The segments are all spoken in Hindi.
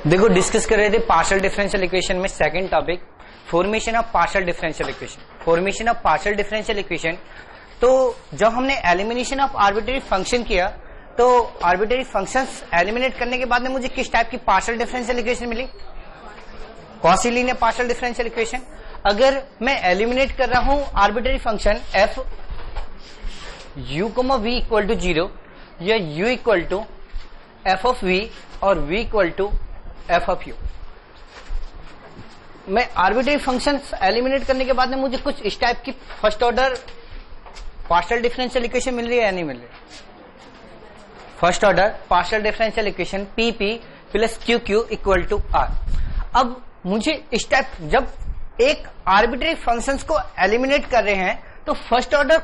देखो डिस्कस कर रहे थे पार्शियल डिफरेंशियल इक्वेशन में second topic formation of partial differential equation. Formation of partial differential equation, तो जब हमने एलिमिनेशन ऑफ आर्बिट्रेरी फंक्शन किया तो आर्बिट्रेरी फंक्शंस एलिमिनेट करने के बाद में मुझे किस टाइप की पार्शियल डिफरेंशियल इक्वेशन मिली? Cauchy linear partial differential equation. अगर मैं एलिमिनेट कर रहा हूं arbitrary function f u, v equal to 0 या u equal to f of v और v equal to f of u, मैं आर्बिट्रेरी फंक्शंस एलिमिनेट करने के बाद में मुझे कुछ इस टाइप की first order partial differential equation मिल रही है या नहीं मिल रही? First order partial differential equation p p plus q q equal to r. अब मुझे इस टाइप, जब एक आर्बिट्रेरी फंक्शंस को एलिमिनेट कर रहे हैं तो first order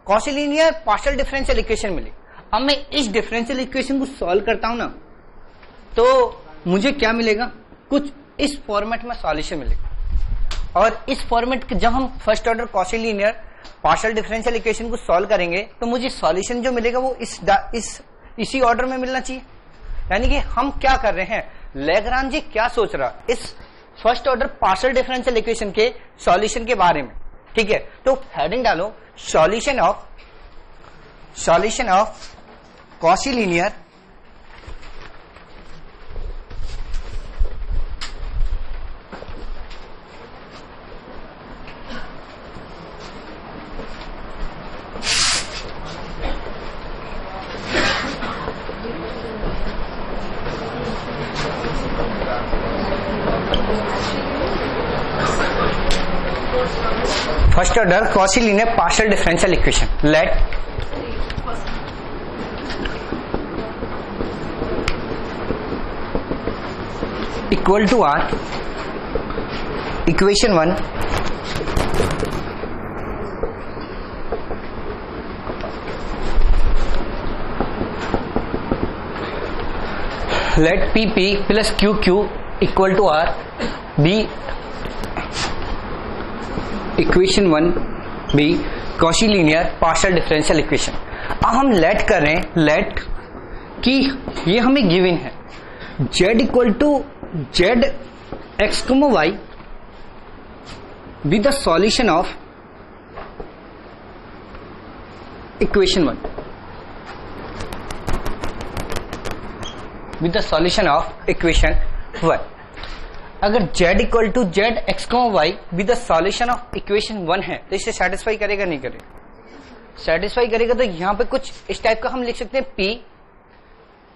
Cauchy linear partial differential equation मिली। अब मैं इस डिफरेंशियल इक्वेशन को सॉल्व करता हूं ना, तो मुझे क्या मिलेगा? कुछ इस फॉर्मेट में सॉल्यूशन मिलेगा। और इस फॉर्मेट के जब हम first order Cauchy linear partial differential equation को सॉल्व करेंगे तो मुझे सॉल्यूशन जो मिलेगा वो इसी ऑर्डर में मिलना चाहिए। यानी कि हम क्या कर रहे हैं, लैग्रांज जी क्या सोच रहा इस first order partial differential equation के सॉल्यूशन के बारे में। ठीक है, तो हेडिंग डालो solution of Cauchy linear first order Cauchy linear partial differential equation. Let equal to r equation 1 let p p plus q q equal to r be equation 1 be Cauchy linear partial differential equation. अब हम लेट कर रहे हैं, लेट कि ये हमें गिवन है z equal to z x comma y with the solution of equation 1 with the solution of equation 1। अगर z equal to z x comma y with the solution of equation 1 है तो इसे सेटिस्फाई करेगा नहीं करेगा? सेटिस्फाई करेगा। तो यहां पे कुछ इस टाइप का हम लिख सकते हैं p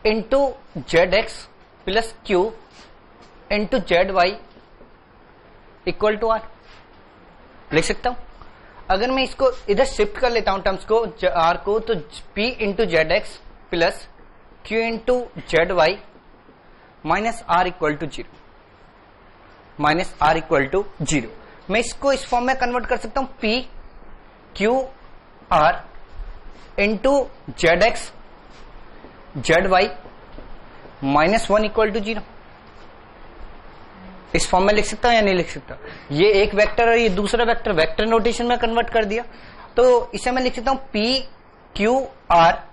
into z x plus q into z y equal to r लिख सकता हूं। अगर मैं इसको इधर शिफ्ट कर लेता हूं टर्म्स को, आर को, तो p into z x plus q into z y minus r equal to 0 minus r equal to 0। मैं इसको इस फॉर्म में कन्वर्ट कर सकता हूं p q r into z x z y minus 1 equal to 0। इस फॉर्म में लिख सकता हूं या नहीं लिख सकता? ये एक वेक्टर और ये दूसरा वेक्टर, वेक्टर नोटेशन में कन्वर्ट कर दिया तो इसे मैं लिख सकता हूं p q R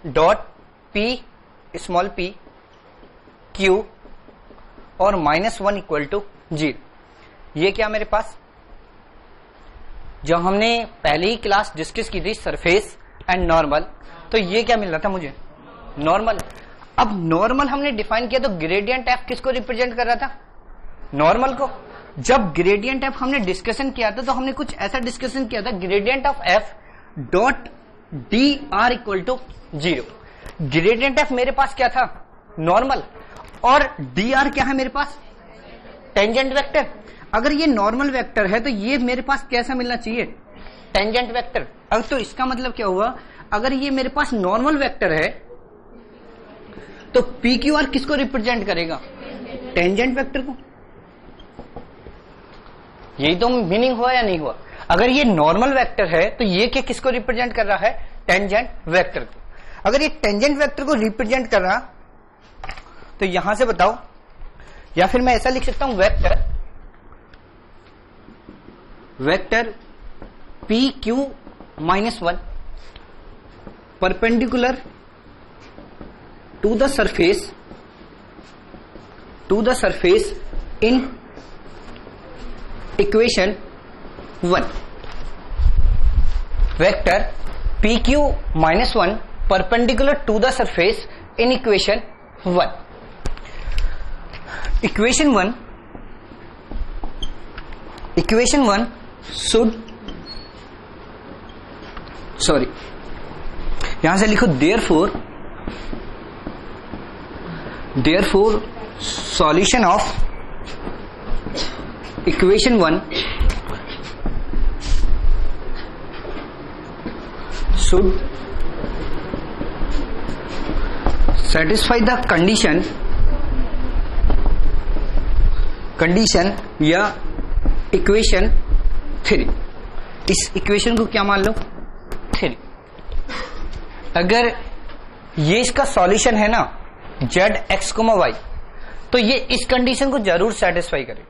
dot P small P Q और माइनस 1 इक्वल टू 0। ये क्या मेरे पास, जब हमने पहले ही क्लास डिस्कस की थी सरफेस एंड नॉर्मल, तो ये क्या मिल रहा था मुझे? नॉर्मल। अब नॉर्मल हमने डिफाइन किया तो ग्रेडियंट एफ किसको रिप्रेजेंट कर रहा था? नॉर्मल को। जब ग्रेडियंट एफ हमने डिस्कशन किया था तो हमने कुछ ऐसा डिस्कशन किया था, gradient of f dot d r equal to 0। Gradient f मेरे पास क्या था? नॉर्मल। और डी आर क्या है मेरे पास? Tangent vector. अगर ये नॉर्मल वेक्टर है तो ये मेरे पास कैसा मिलना चाहिए? Tangent vector. अब तो इसका मतलब क्या हुआ, अगर ये मेरे पास नॉर्मल वेक्टर है तो पी क्यू आर किसको रिप्रेजेंट करेगा? टेंजेंट वेक्टर को। यही तो मीनिंग हुआ या नहीं हुआ? अगर ये नॉर्मल वेक्टर है तो ये क्या किसको रिप्रेजेंट कर रहा है? टेंजेंट वेक्टर को। अगर ये टेंजेंट वेक्टर को रिप्रेजेंट कर रहा तो यहां से बताओ, या फिर मैं ऐसा लिख सकता हूं vector p q minus 1 perpendicular to the surface in equation 1. Vector PQ -1 perpendicular to the surface in equation 1. Equation 1 should, sorry, यहां से लिखो therefore solution of equation 1 should satisfy the condition या इक्वेशन 3. इस इक्वेशन को क्या मान लो 3. अगर ये इसका सॉल्यूशन है ना z(x, y), तो ये इस कंडीशन को जरूर सेटिस्फाई करेगा.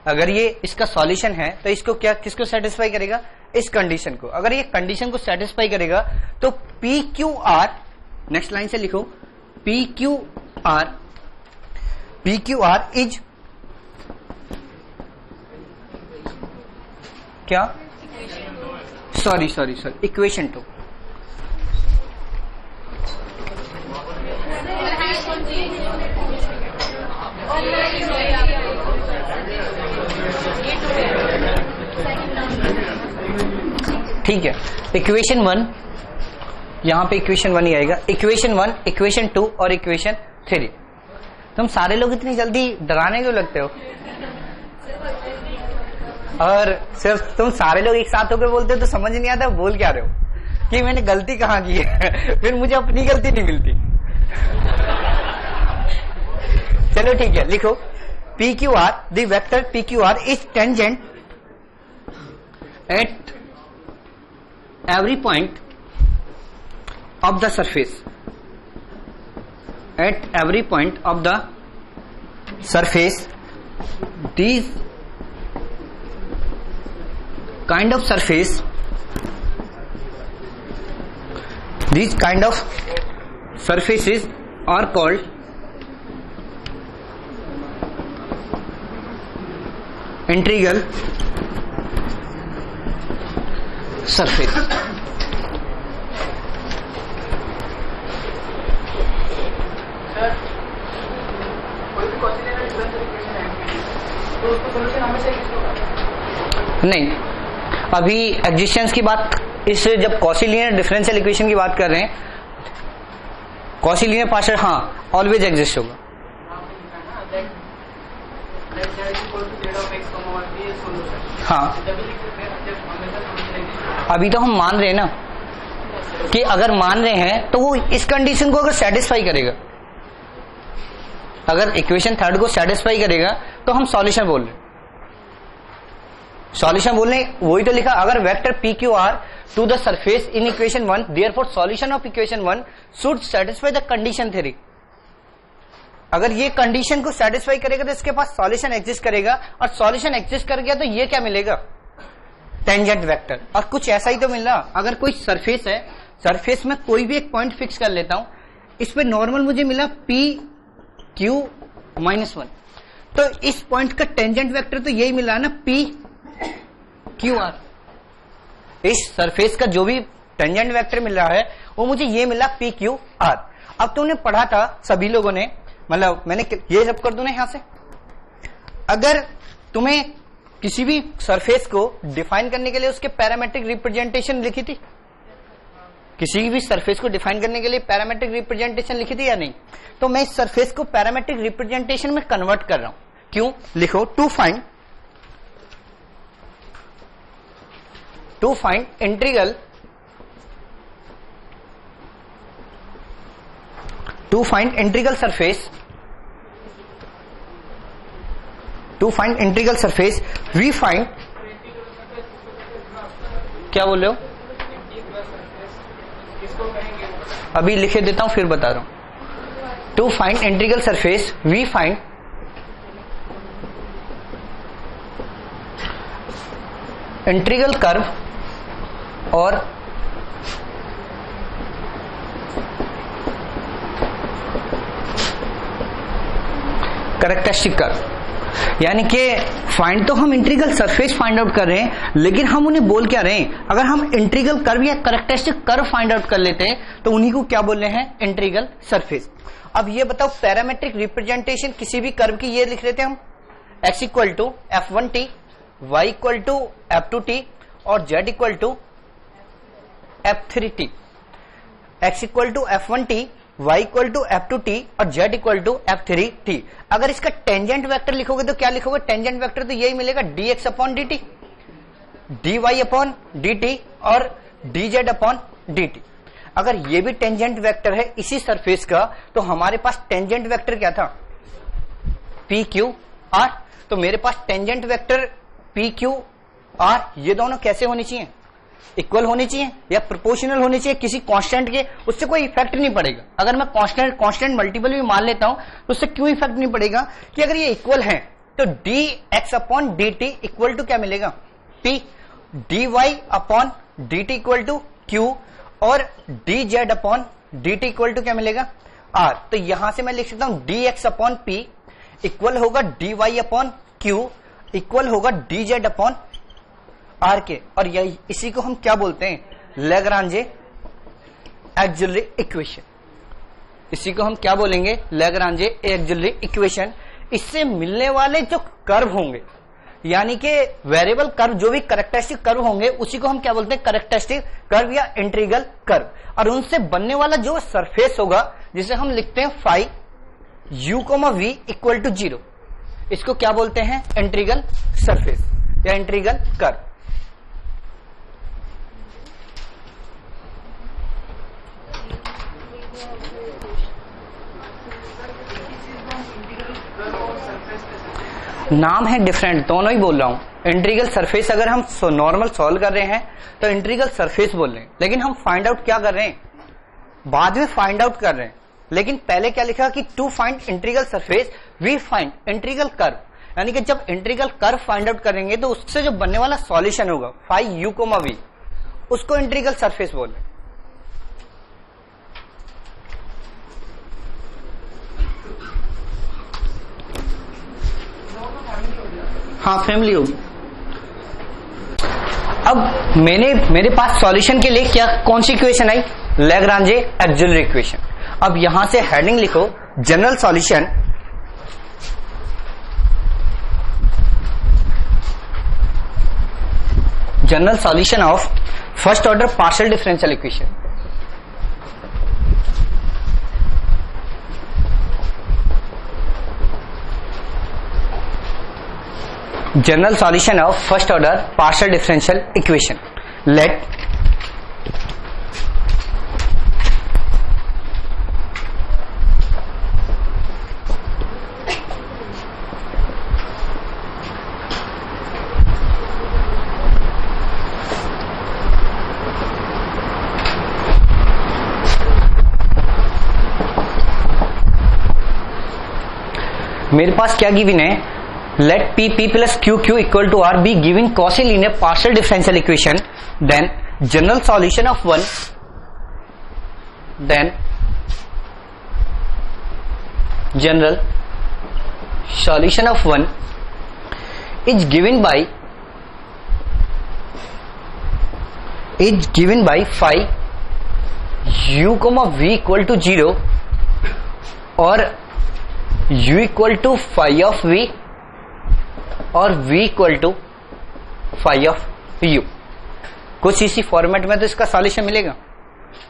अगर ये इसका सॉल्यूशन है तो इसको किसको सेटिस्फाई करेगा, इस कंडीशन को. अगर ये कंडीशन को सेटिस्फाई करेगा तो PQR, नेक्स्ट लाइन से लिखो, PQR इज क्या, सॉरी इक्वेशन 2. ठीक है, इक्वेशन 1, यहां पे इक्वेशन 1 ही आएगा. इक्वेशन 1, इक्वेशन 2 और इक्वेशन 3. तुम सारे लोग इतनी जल्दी डराने क्यों लगते हो? और सिर्फ तुम सारे लोग एक साथ होकर बोलते हो तो समझ नहीं आता बोल क्या रहे हो, कि मैंने गलती कहां की है. फिर मुझे अपनी गलती नहीं मिलती. चलो ठीक है, लिखो PQR, the vector PQR is tangent at every point of the surface. At every point of the surface, these kind of surfaces are called integral surface. नहीं, अभी एग्जिस्टेंस की बात, इस जब कॉची लीनियर डिफरेंशियल इक्वेशन की बात कर रहे हैं, कॉची लीनियर पार्शियल हाँ ऑलवेज एग्जिस्ट होगा. हाँ, अभी तो हम मान रहे हैं ना कि अगर मान रहे हैं तो वो इस कंडीशन को अगर सेटिस्फाई करेगा, अगर इक्वेशन 3 को सेटिस्फाई करेगा तो हम सॉल्यूशन बोल रहे हैं. सॉल्यूशन बोलने वही तो लिखा, अगर vector PQR to the surface in equation 1, therefore solution of equation 1 should satisfy the condition 3. अगर ये कंडीशन को सेटिस्फाई करेगा तो इसके पास सॉल्यूशन एग्जिस्ट करेगा, और सॉल्यूशन एग्जिस्ट कर गया तो ये क्या मिलेगा, टेंजेंट वेक्टर. और कुछ ऐसा ही तो मिल रहा, अगर कोई सरफेस है, सरफेस में कोई भी एक पॉइंट फिक्स कर लेता हूं, इस पे नॉर्मल मुझे मिला PQ-1, तो इस पॉइंट का टेंजेंट वेक्टर तो यही मिला ना PQR. इस सरफेस का जो भी टेंजेंट वेक्टर मिल रहा है वो मुझे ये मिला PQR. अब तुमने पढ़ा था सभी लोगों ने, मतलब मैंने ये जब कर दूं ना यहां से, अगर तुम्हें किसी भी सरफेस को डिफाइन करने के लिए उसके पैरामेट्रिक रिप्रेजेंटेशन लिखी थी, किसी भी सरफेस को डिफाइन करने के लिए पैरामेट्रिक रिप्रेजेंटेशन लिखी थी या नहीं, तो मैं इस सरफेस को पैरामेट्रिक रिप्रेजेंटेशन में कन्वर्ट कर रहा हूं. क्यों, लिखो to find integral surface we find, क्या बोल रहे हो, अभी लिखे देता हूं फिर बता रहा हूं. To find integral surface we find integral curve और कैरेक्टरिस्टिक कर्व। यानी कि फाइंड तो हम इंटीग्रल सरफेस फाइंड आउट कर रहे हैं, लेकिन हम उन्हें बोल क्या रहे हैं, अगर हम इंटीग्रल कर्व या कैरेक्टरिस्टिक कर्व फाइंड आउट कर लेते हैं तो उन्हीं को क्या बोल रहे हैं, इंटीग्रल सरफेस। अब ये बताओ पैरामेट्रिक रिप्रेजेंटेशन किसी भी कर्व की ये लिख लेते हैं हम, x equal to f1t, y equal to f2t और z equal to f3t। x equal to f1t, y equal to f2t और z इक्वल टू f3t। अगर इसका टेंजेंट वेक्टर लिखोगे तो क्या लिखोगे, टेंजेंट वेक्टर तो यही मिलेगा dx upon dt, dy upon dt और dz अपॉन dt। अगर ये भी टेंजेंट वेक्टर है इसी सरफेस का, तो हमारे पास टेंजेंट वेक्टर क्या था, PQR। तो मेरे पास टेंजेंट वेक्टर PQR ये दोनों कैसे होनी चाहिए, इक्वल होनी चाहिए या प्रोपोर्शनल होनी चाहिए किसी कांस्टेंट के, उससे कोई इफेक्ट नहीं पड़ेगा। अगर मैं कांस्टेंट मल्टीपल भी मान लेता हूं तो उससे क्यों इफेक्ट नहीं पड़ेगा कि अगर ये इक्वल है तो dx upon dt equal to क्या मिलेगा, P, dy upon dt equal to Q और dz upon dt equal to क्या मिलेगा, R। तो यहां से मैं लिख सकता हूं dx अपॉन P इक्वल होगा dy अपॉन Q इक्वल होगा dz अपॉन R के, और यही इसी को हम क्या बोलते हैं, लैग्रांजे ऑक्सिलरी इक्वेशन। इसी को हम क्या बोलेंगे, लैग्रांजे ऑक्सिलरी इक्वेशन। इससे मिलने वाले जो कर्व होंगे, यानी कि वेरिएबल कर्व, जो भी कैरेक्टरिस्टिक कर्व होंगे उसी को हम क्या बोलते हैं, कैरेक्टरिस्टिक कर्व या इंटीग्रल कर्व। और उनसे बनने वाला जो सरफेस होगा जिसे हम लिखते हैं phi u, v equal to 0, इसको क्या बोलते हैं, इंटीग्रल सरफेस या इंटीग्रल कर्व। नाम है डिफरेंट, दोनों ही बोल रहा हूं। इंटीग्रल सरफेस अगर हम नॉर्मल सॉल्व कर रहे हैं तो इंटीग्रल सरफेस बोल रहे हैं, लेकिन हम फाइंड आउट क्या कर रहे हैं, बाद में फाइंड आउट कर रहे हैं। लेकिन पहले क्या लिखा कि to find integral surface we find integral curve, यानी कि जब इंटीग्रल कर्व फाइंड आउट करेंगे तो उससे जो बनने वाला सॉल्यूशन होगा फाई u, v, उसको इंटीग्रल सरफेस बोल रहे हैं। हाँ, फैमिली होगी। अब मेरे पास सॉल्यूशन के लिए क्या, कौन सी इक्वेशन आई, लैग्रांजे ऑक्सिलरी इक्वेशन। अब यहां से हेडिंग लिखो, general solution of first order partial differential equation. General solution of first order partial differential equation. Let मेरे पास क्या गिवन है, let p plus q equal to r be given Cauchy linear partial differential equation, then general solution of one is given by phi u, v equal to 0 और u equal to phi of v और v equal to phi of u। कुछ इसी फॉर्मेट में तो इसका सॉल्यूशन मिलेगा।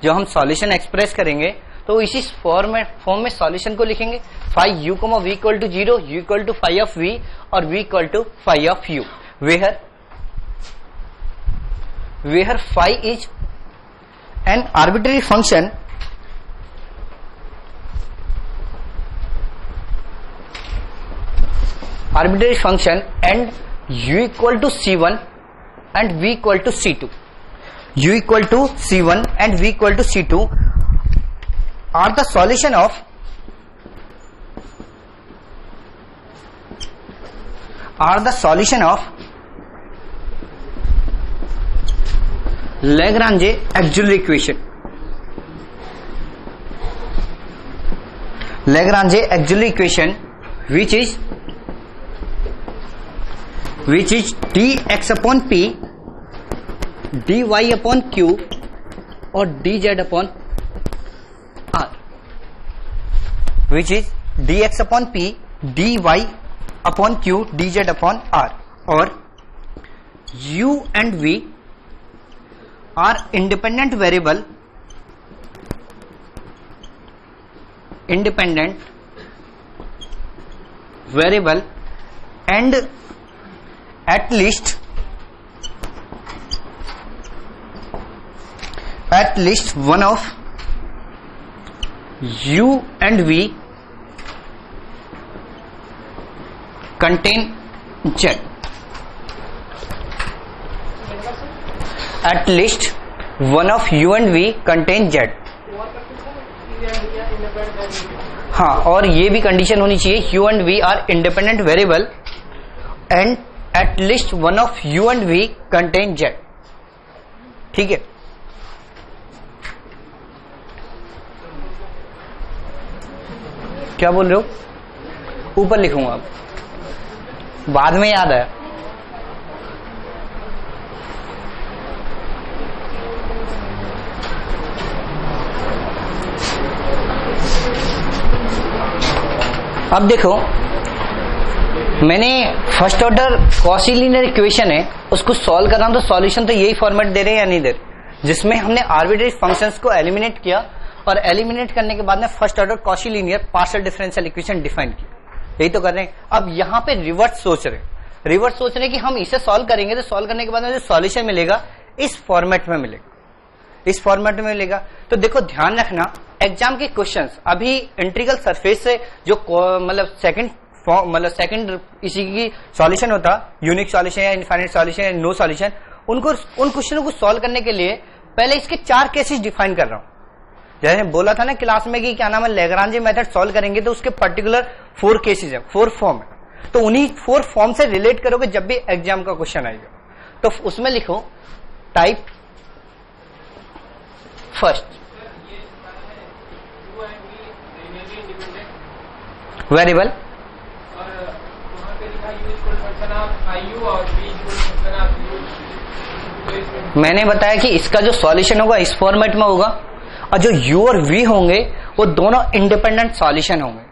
जो हम सॉल्यूशन एक्सप्रेस करेंगे तो इसी फॉर्म में सॉल्यूशन को लिखेंगे, phi u, v equal to 0, u equal to phi of v और v equal to phi of u, where phi is an arbitrary function and u equal to c1 and v equal to c2. u equal to c1 and v equal to c2 are the solution of Lagrange auxiliary equation. Lagrange auxiliary equation which is dx upon p, dy upon q और dz upon r, which is dx upon p, dy upon q, dz upon r, और u and v are independent variable and at least one of u and v contain z. At least one of u and v contain z. हाँ, और ये भी कंडीशन होनी चाहिए u and v are independent variable and at least one of u and v contain z. ठीक है, क्या बोल रहे हो? ऊपर लिखूंगा, अब बाद में याद आया। अब देखो, मैंने first order Cauchy linear equation है उसको सॉल्व कर रहा हूं, तो सॉल्यूशन तो यही फॉर्मेट दे रहे हैं या नहीं दे रहे, जिसमें हमने आर्बिट्रेरी फंक्शंस को एलिमिनेट किया और एलिमिनेट करने के बाद में first order Cauchy linear partial differential equation define किया। यही तो कर रहे हैं। अब यहाँ पे रिवर्स सोच रहे कि हम इसे सॉल्व करेंगे तो सॉल्व करने के बाद में जो सॉल्यूशन मिलेगा इस फॉर्मेट में मिलेगा, तो देखो ध्यान रखना, एग्जाम के क्वेश्चंस अभी इंटीग्रल सरफेस से जो मतलब सेकंड इसी की सॉल्यूशन होता, यूनिक सॉल्यूशन या इनफाइनाइट सॉल्यूशन या नो सॉल्यूशन, उन क्वेश्चनों को सॉल्व करने के लिए पहले इसके 4 केसेस डिफाइन कर रहा हूं। जैसे बोला था ना क्लास में कि क्या नाम है, लैग्रांज मेथड सॉल्व करेंगे तो उसके पर्टिकुलर 4 केसेस है, 4 फॉर्म है, तो उन्हीं 4 फॉर्म से रिलेट करोगे जब भी एग्जाम का क्वेश्चन आएगा। तो उसमें लिखो टाइप फर्स्ट वेरिएबल, मैंने बताया कि इसका जो सॉल्यूशन होगा इस फॉर्मेट में होगा और जो u और v होंगे वो दोनों इंडिपेंडेंट सॉल्यूशन होंगे।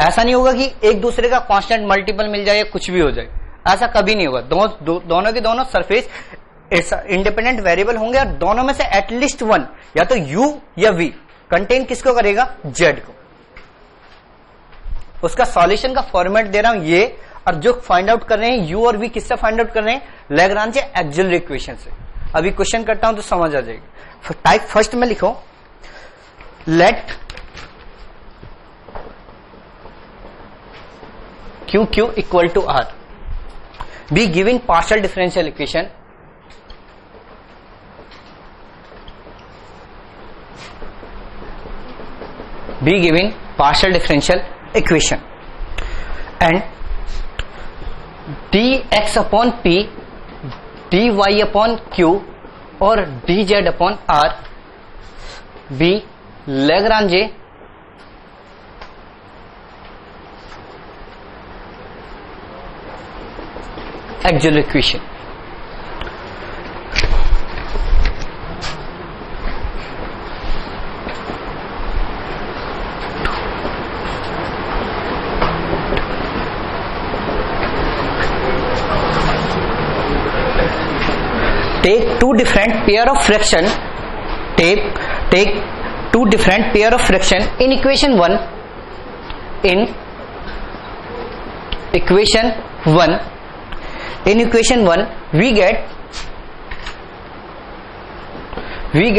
ऐसा नहीं होगा कि एक दूसरे का कांस्टेंट मल्टीपल मिल जाए या कुछ भी हो जाए, ऐसा कभी नहीं होगा। दोनों के दोनों सरफेस इंडिपेंडेंट वेरिएबल होंगे और दोनों में से एटलीस्ट वन या तो u या v कंटेन किसको करेगा, z को। उसका सॉल्यूशन का फॉर्मेट दे रहा हूं ये, और जो फाइंड आउट कर रहे हैं u और v किससे फाइंड आउट कर रहे हैं, लैग्रांज एक्सिलरी इक्वेशन से। अभी क्वेश्चन करता हूं तो समझ आ जाएगी। टाइप फर्स्ट में लिखो let QQ equal to R be given partial differential equation and dx upon p, dy upon q और dz upon r be Lagrange auxiliary equation। Take two different pair of fraction. Take two different pair of fraction in equation 1. In equation 1, we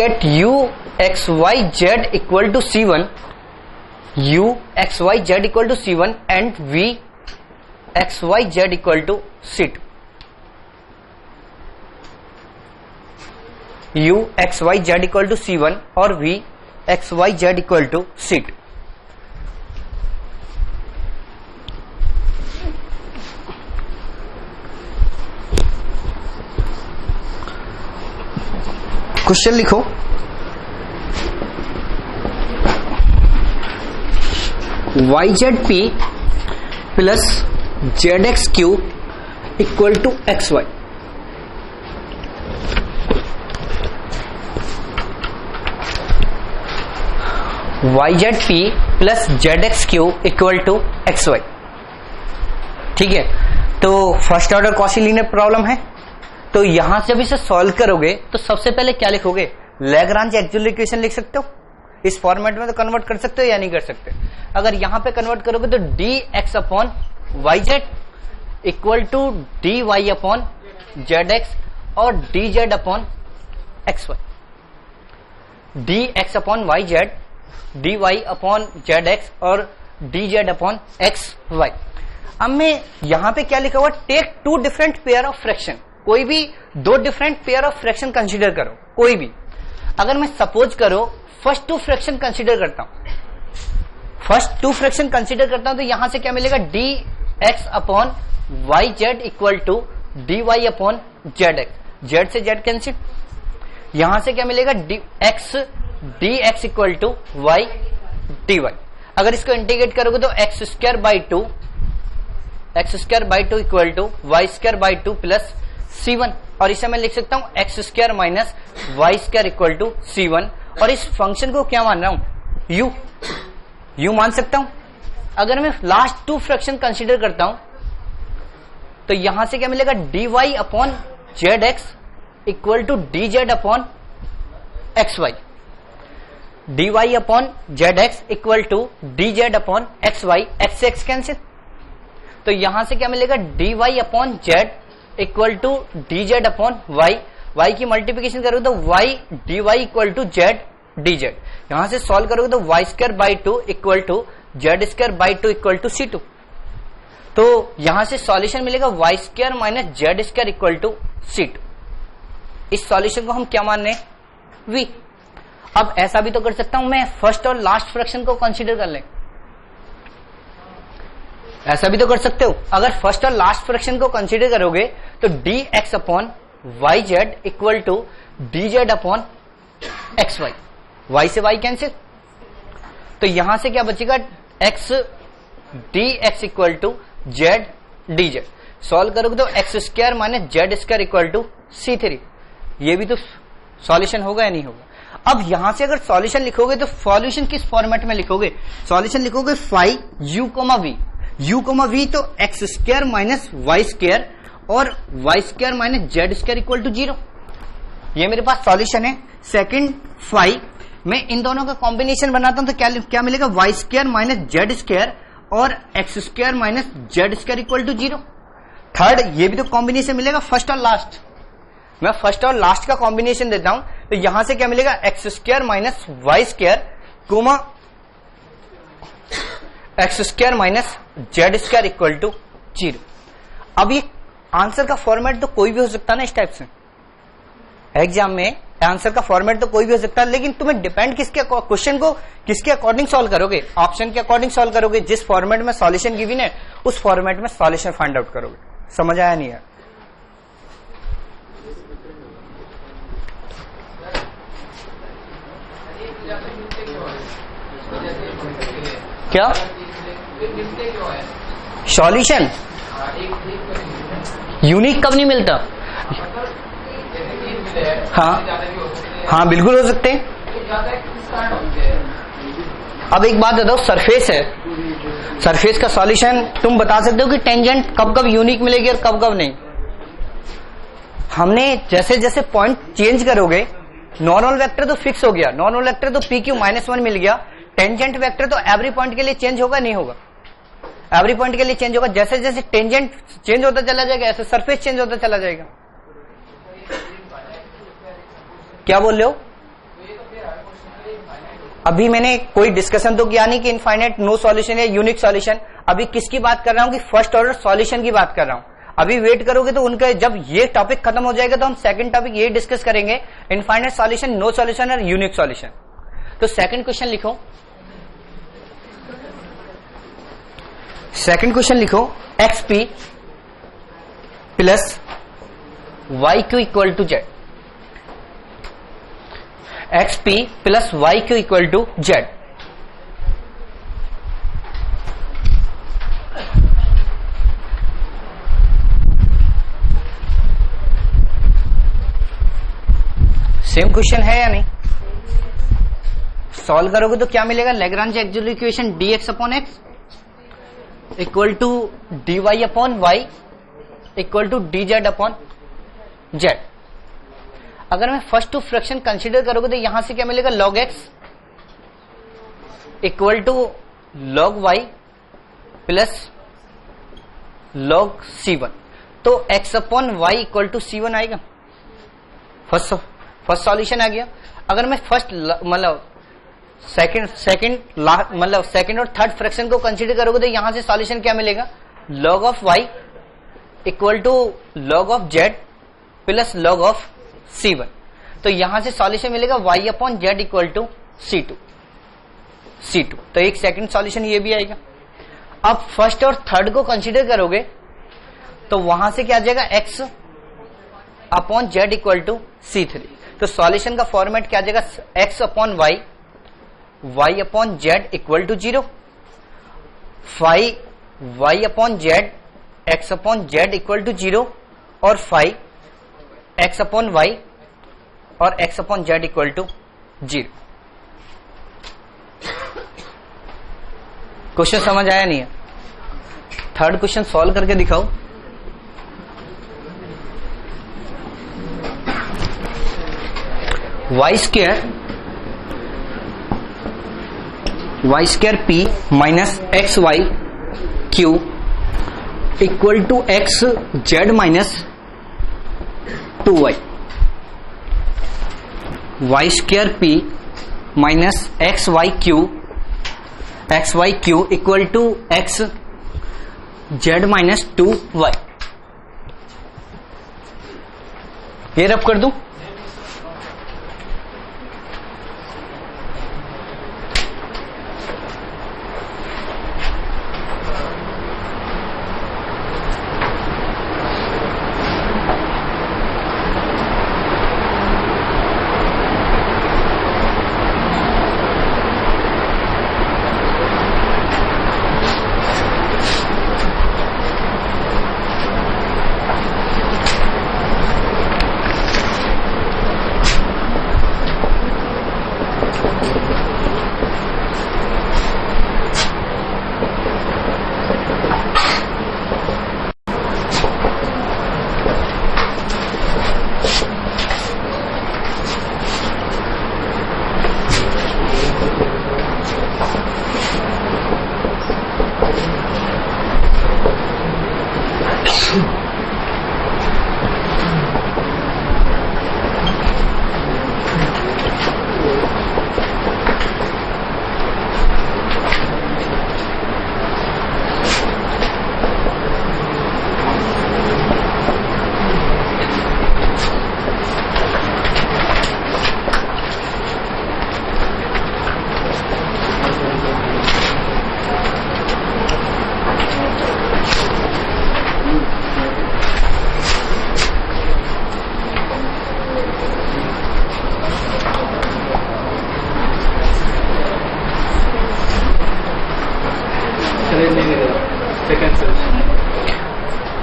get u x y z equal to c1, and v x y z equal to c2. u x y z equal to c1 और v x y z equal to c2। Question लिखो yzp plus z x cube equal to x y. Y z p plus z x cube equal to x y. ठीक है, तो first order Cauchy linear problem है। तो यहां से जब इसे सॉल्व करोगे तो सबसे पहले क्या लिखोगे, लैग्रांज एक्चुअल इक्वेशन लिख सकते हो। इस फॉर्मेट में तो कन्वर्ट कर सकते हो या नहीं कर सकते। अगर यहां पे कन्वर्ट करोगे तो d x upon y z equal to d y upon z x और d z upon x y. D x upon y z, d y upon z x और d z upon x y. अब मैं यहां पे क्या लिखा हुआ, take two different pair of fraction. कोई भी दो different pair of fraction consider करो, कोई भी। अगर मैं सपोज करो फर्स्ट टू फ्रैक्शन कंसीडर करता हूं, फर्स्ट टू फ्रैक्शन कंसीडर करता हूं तो यहां से क्या मिलेगा, d x upon y z equal to d y upon z x. Z से जेड कैंसिल, यहां से क्या मिलेगा, d x equal to Y d Y. अगर इसको इंटीग्रेट करोगे तो x square by two equal to y square by two plus C1। और इसे मैं लिख सकता हूं x square minus y square equal to C1। और इस फंक्शन को क्या मान रहा हूं, यू मान सकता हूं। अगर मैं लास्ट टू फ्रैक्शन कंसीडर करता हूं तो यहां से क्या मिलेगा, d y upon z x equal to d z upon x y. D y upon z x equal to d z upon x y, x से एक्स कैंसिल। तो यहां से क्या मिलेगा, d y upon z equal to d z upon y. Y की मल्टीप्लीकेशन करोगे तो y d y equal to z d z. यहां से सॉल्व करोगे तो y square by two equal to z square by two equal to C2। तो यहां से सॉल्यूशन मिलेगा y square minus z square equal to C2। इस सॉल्यूशन को हम क्या मान रहे हैं, V। अब ऐसा भी तो कर सकता हूं मैं, फर्स्ट और लास्ट फ्रैक्शन को कंसीडर कर लें। ऐसा भी तो कर सकते हो। अगर फर्स्ट और लास्ट फ्रैक्शन को कंसीडर करोगे तो d x upon y z equal to d z upon x y. Y से वाई कैंसिल, तो यहां से क्या बचेगा, x d x equal to z d z. Solve करोगे तो x square minus z square equal to C3। ये भी तो सॉल्यूशन होगा या नहीं होगा। अब यहां से अगर सॉल्यूशन लिखोगे तो सॉल्यूशन किस फॉर्मेट में लिखोगे, सॉल्यूशन लिखोगे phi u comma v। u comma v तो x square minus y square और y square minus z square equal to 0। ये मेरे पास सॉल्यूशन है। सेकंड फाई, मैं इन दोनों का कॉम्बिनेशन बनाता हूं तो क्या मिलेगा, y square minus z square और x square minus z square equal to 0। Third, ये भी तो कॉम्बिनेशन मिलेगा फर्स्ट और लास्ट। मैं फर्स्ट और लास्ट का कॉम्बिनेशन देता हूं तो यहां से क्या मिलेगा, x square minus y square comma x square minus z square equal to 0। अब ये आंसर का फॉर्मेट तो कोई भी हो सकता है ना, इस टाइप से एग्जाम में आंसर का फॉर्मेट तो कोई भी हो सकता है, लेकिन तुम्हें डिपेंड किसके क्वेश्चन को किसके अकॉर्डिंग सॉल्व करोगे, ऑप्शन के अकॉर्डिंग सॉल्व करोगे। जिस फॉर्मेट में सॉल्यूशन गिवन है उस फॉर्मेट में सॉल्यूशन फाइंड आउट करोगे। समझ आया नहीं है? क्या सॉल्यूशन यूनिक कब नहीं मिलता? हाँ बिल्कुल हो सकते हैं। अब एक बात बताओ, सरफेस है, सरफेस का सॉल्यूशन तुम बता सकते हो कि टेंजेंट कब कब यूनिक मिलेगी और कब कब नहीं। हमने जैसे जैसे पॉइंट चेंज करोगे, नॉर्मल वेक्टर तो फिक्स हो गया, नॉर्मल वेक्टर तो PQ-1 मिल गया। टेंजेंट वेक्टर तो एवरी पॉइंट के लिए चेंज होगा नहीं होगा, एवरी पॉइंट के लिए चेंज होगा। जैसे जैसे टेंजेंट चेंज होता चला जाएगा ऐसे सरफेस चेंज होता चला जाएगा। क्या बोल रहे हो? अभी मैंने कोई डिस्कशन तो किया नहीं कि इनफाइनाइट नो सॉल्यूशन या यूनिक सॉल्यूशन। अभी किसकी बात कर रहा हूं कि फर्स्ट ऑर्डर सॉल्यूशन की बात कर रहा हूं। अभी वेट करोगे तो उनका जब ये टॉपिक खत्म हो जाएगा तो हम सेकंड टॉपिक ये डिस्कस करेंगे, इनफाइनाइट सॉल्यूशन, नो सॉल्यूशन और यूनिक सॉल्यूशन। तो सेकंड क्वेश्चन लिखो, सेकंड क्वेश्चन लिखो, XP plus YQ equal to Z। XP plus YQ equal to Z। Same question है या नहीं? सॉल्व करोगे तो क्या मिलेगा? Lagrange actual equation dx upon x equal to dy upon y equal to dz upon z। अगर मैं फर्स्ट टू फ्रैक्शन कंसीडर करोगे तो यहां से क्या मिलेगा? log x equal to log y plus log c1। तो x upon y equal to c1 आएगा। फर्स्ट सॉल्यूशन आ गया। अगर मैं फर्स्ट मतलब सेकंड और थर्ड फ्रैक्शन को कंसीडर करोगे तो यहां से सॉल्यूशन क्या मिलेगा? log of y equal to log of z plus log of c1। तो यहां से सॉल्यूशन मिलेगा y upon z equal to c2। तो एक सेकंड सॉल्यूशन ये भी आएगा। अब फर्स्ट और थर्ड को कंसीडर करोगे तो वहां से क्या आ जाएगा? x upon z equal to c3। तो सॉल्यूशन का फॉर्मेट क्या आ जाएगा? x upon y y upon z equal to 0, five y upon z x upon z equal to 0 और 5 x अपॉन y और x upon z equal to 0। Question समझ आया नहीं है? थर्ड क्वेश्चन सॉल्व करके दिखाओ। Y square p minus x y q equal to x z minus 2y। Y square p minus x y q equal to x z minus 2y। ये रब कर दूं?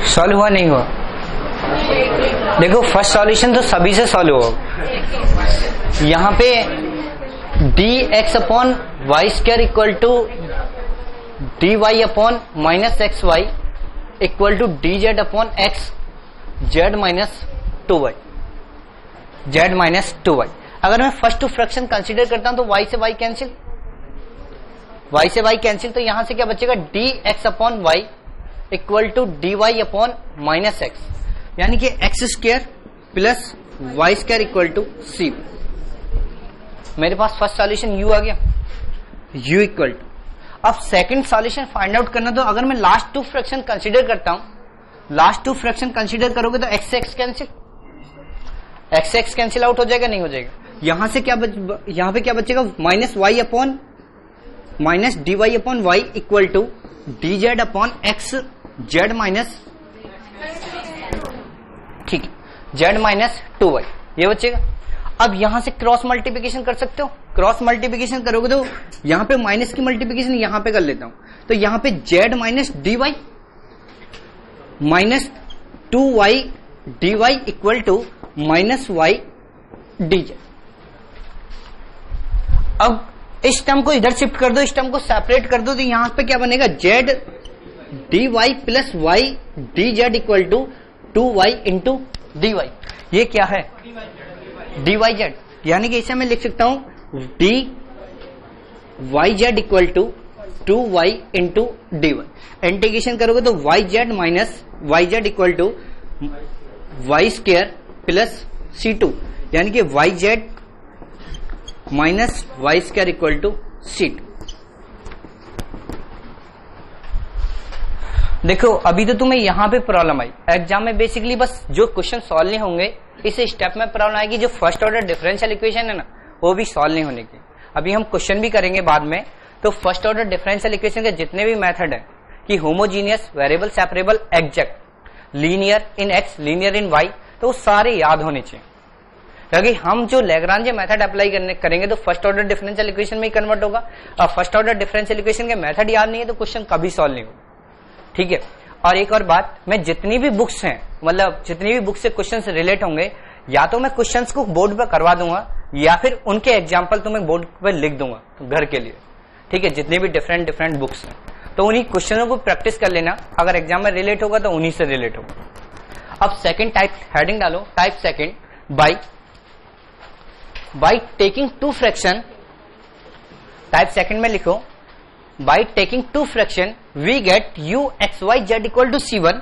सॉल्व हुआ नहीं हुआ? देखो फर्स्ट सॉल्यूशन तो सभी से सॉल्व होगा। यहां पे d x upon y square equal to d y upon minus x y equal to d z upon x z minus 2y। Z minus 2y। अगर मैं फर्स्ट टू फ्रैक्शन कंसीडर करता हूं तो y से y कैंसिल, y से y कैंसिल, तो यहां से क्या बचेगा? D x upon y equal to d y upon minus x, यानी कि x square plus y square equal to c. मेरे पास फर्स्ट सॉल्यूशन u आ गया, u इक्वल टू। अब सेकंड सॉल्यूशन फाइंड आउट करना, तो अगर मैं लास्ट टू फ्रैक्शन कंसीडर करता हूं, लास्ट टू फ्रैक्शन कंसीडर करोगे तो x x cancel, x x cancel out हो जाएगा, नहीं हो जाएगा? यहां से क्या यहां पे क्या बचेगा? Minus y upon minus d y upon y equal to d z upon x z minus, ठीक है, जेड माइनस 2y ये बचेगा। अब यहां से क्रॉस मल्टीप्लिकेशन कर सकते हो, क्रॉस मल्टीप्लिकेशन करोगे तो यहां पे माइनस की मल्टीप्लिकेशन यहां पे कर लेता हूं, तो यहां पे z minus d y minus 2y dy equal to minus y d z. अब इस टर्म को इधर शिफ्ट कर दो, इस टर्म को सेपरेट कर दो, तो यहां पे क्या बनेगा, z d y plus y d z equal to 2y into d y. ये क्या है, डी वाई जेड, यानी कि इसे मैं लिख सकता हूं d y z equal to 2y into d y. Integration करोगे तो y z minus y z equal to y square plus C2, यानी कि y z minus y square equal to C2। देखो अभी तो तुम्हें यहां पे प्रॉब्लम आई, एग्जाम में बेसिकली बस जो क्वेश्चन सॉल्व नहीं होंगे इस स्टेप में प्रॉब्लम आएगी, जो फर्स्ट ऑर्डर डिफरेंशियल इक्वेशन है ना वो भी सॉल्व नहीं होने की। अभी हम क्वेश्चन भी करेंगे बाद में, तो फर्स्ट ऑर्डर डिफरेंशियल इक्वेशन के जितने भी मेथड है कि homogeneous, variable separable, exact, linear in x, linear in y, तो वो सारे याद होने चाहिए, क्योंकि हम जो लैग्रांज मेथड अप्लाई करेंगे तो फर्स्ट ऑर्डर डिफरेंशियल इक्वेशन में ही कन्वर्ट होगा। और फर्स्ट ऑर्डर डिफरेंशियल इक्वेशन के मेथड याद नहीं है तो क्वेश्चन कभी सॉल्व नहीं होगा, ठीक है। और एक और बात, मैं जितनी भी बुक्स हैं, मतलब जितनी भी बुक्स से क्वेश्चन से रिलेट होंगे, या तो मैं क्वेश्चंस को बोर्ड पर करवा दूंगा या फिर उनके एग्जाम्पल तुम्हें बोर्ड पर लिख दूंगा घर के लिए, ठीक है। जितनी भी डिफरेंट बुक्स हैं तो उन्हीं क्वेश्चनों को प्रैक्टिस कर लेना, अगर एग्जाम में रिलेट होगा तो उन्हीं से रिलेट होगा। अब सेकंड टाइप हेडिंग डालो, type second, by taking two fraction, type second में लिखो by taking two fraction we get u x y z equal to C1।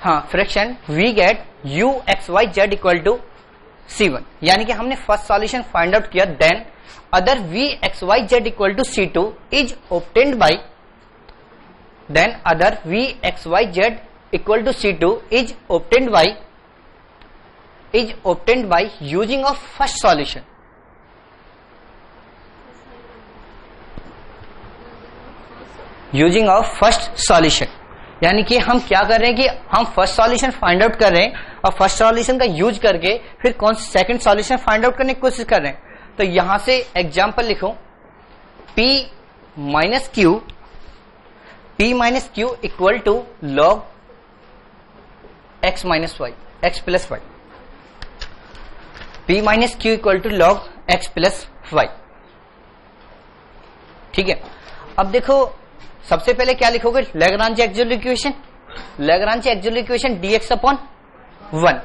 हाँ, fraction we get u x y z equal to C1, यानी कि हमने फर्स्ट सॉल्यूशन फाइंड आउट किया, then other v x y z equal to C2 is obtained by, then other v x y z equal to C2 is obtained by using of first solution. Using of first solution, यानी कि हम क्या कर रहे हैं कि हम फर्स्ट सॉल्यूशन फाइंड आउट कर रहे हैं और फर्स्ट सॉल्यूशन का यूज करके फिर कौन सा सेकंड सॉल्यूशन फाइंड आउट करने की कोशिश कर रहे हैं। तो यहां से एग्जांपल लिखो, P minus q equal to log x minus y, x plus y, P minus q equal to log x plus y, ठीक है। अब देखो सबसे पहले क्या लिखोगे, Lagrange actual equation, Lagrange actual equation dx upon 1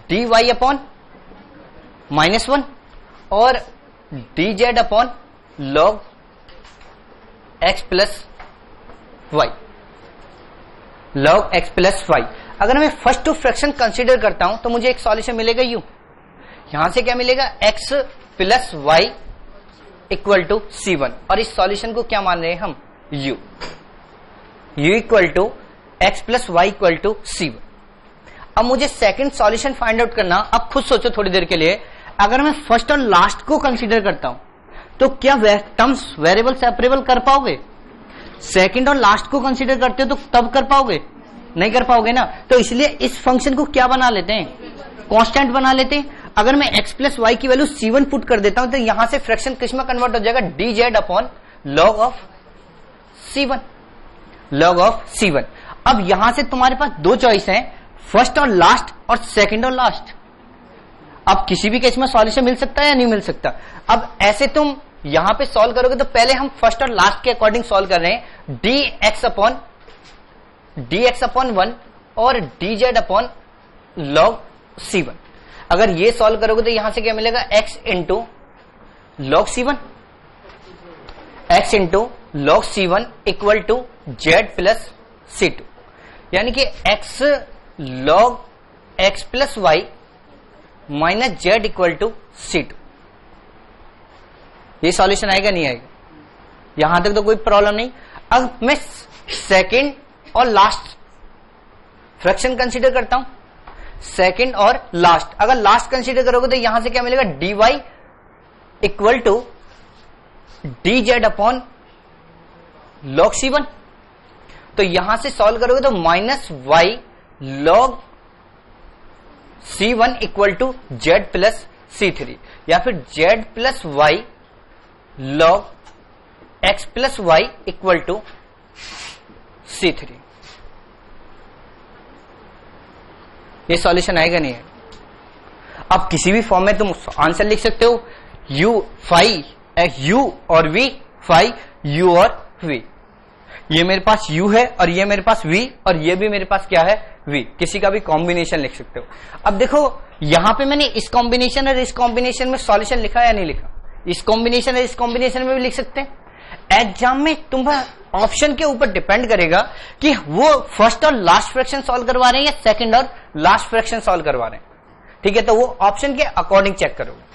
dy upon -1 और dz upon log x plus y, log x plus y. अगर मैं फर्स्ट टू फ्रैक्शन कंसीडर करता हूं तो मुझे एक सॉल्यूशन मिलेगा u, यहां से क्या मिलेगा x plus y equal to C1, और इस सॉल्यूशन को क्या मान रहे हैं हम, u equal to x plus y equal to C1। अब मुझे सेकंड सॉल्यूशन फाइंड आउट करना, अब खुद सोचो थोड़ी देर के लिए, अगर मैं फर्स्ट और लास्ट को कंसीडर करता हूं तो क्या टर्म्स वेरिएबल सेपरेबल कर पाओगे? सेकंड और लास्ट को कंसीडर करते हो तो तब कर पाओगे, नहीं कर पाओगे ना। तो इसलिए इस फंक्शन को क्या बना लेते हैं, कांस्टेंट बना लेते हैं। अगर मैं x प्लस वाई की वैल्यू C1 पुट कर देता हूं तो यहां से फ्रैक्शन किस में कन्वर्ट हो जाएगा, dz upon log of C1, log of C1। अब यहां से तुम्हारे पास दो चॉइस हैं, फर्स्ट और लास्ट और सेकंड और लास्ट। अब किसी भी केस में सॉल्यूशन मिल सकता है या नहीं मिल सकता। अब ऐसे तुम यहां पे सॉल्व करोगे तो पहले हम फर्स्ट और लास्ट के अकॉर्डिंग सॉल्व कर रहे हैं, dx अपॉन 1 और dz अपॉन log C1। अगर ये सॉल्व करोगे तो यहां से क्या मिलेगा, x into log C1, x into log C1 equal to z plus C2, यानी कि x log x plus y minus z equal to C2। ये सॉल्यूशन आएगा नहीं आएगा, यहां तक तो कोई प्रॉब्लम नहीं। अब मैं सेकंड और लास्ट फ्रैक्शन कंसीडर करता हूं, सेकंड और लास्ट। अगर लास्ट कंसीडर करोगे तो यहां से क्या मिलेगा, dy equal to dz upon log C1। तो यहां से सॉल्व करोगे तो minus y log C1 equal to z plus C3, या फिर z plus y log x plus y equal to C3। ये सॉल्यूशन आएगा नहीं है। अब किसी भी फॉर्म में तुम आंसर लिख सकते हो, यू फाई यू और वी, फाई यू और वी। ये मेरे पास u है और ये मेरे पास v और ये भी मेरे पास क्या है v। किसी का भी कॉम्बिनेशन लिख सकते हो। अब देखो यहां पे मैंने इस कॉम्बिनेशन और इस कॉम्बिनेशन में सॉल्यूशन लिखा या नहीं लिखा? इस कॉम्बिनेशन और इस कॉम्बिनेशन में भी लिख सकते हैं। एग्जाम में तुम ऑप्शन के ऊपर डिपेंड करेगा कि वो फर्स्ट और लास्ट फ्रैक्शन सॉल्व करवा रहे हैं या सेकंड और लास्ट फ्रैक्शन सॉल्व करवा रहे हैं। ठीक है, तो वो ऑप्शन के अकॉर्डिंग चेक करोगे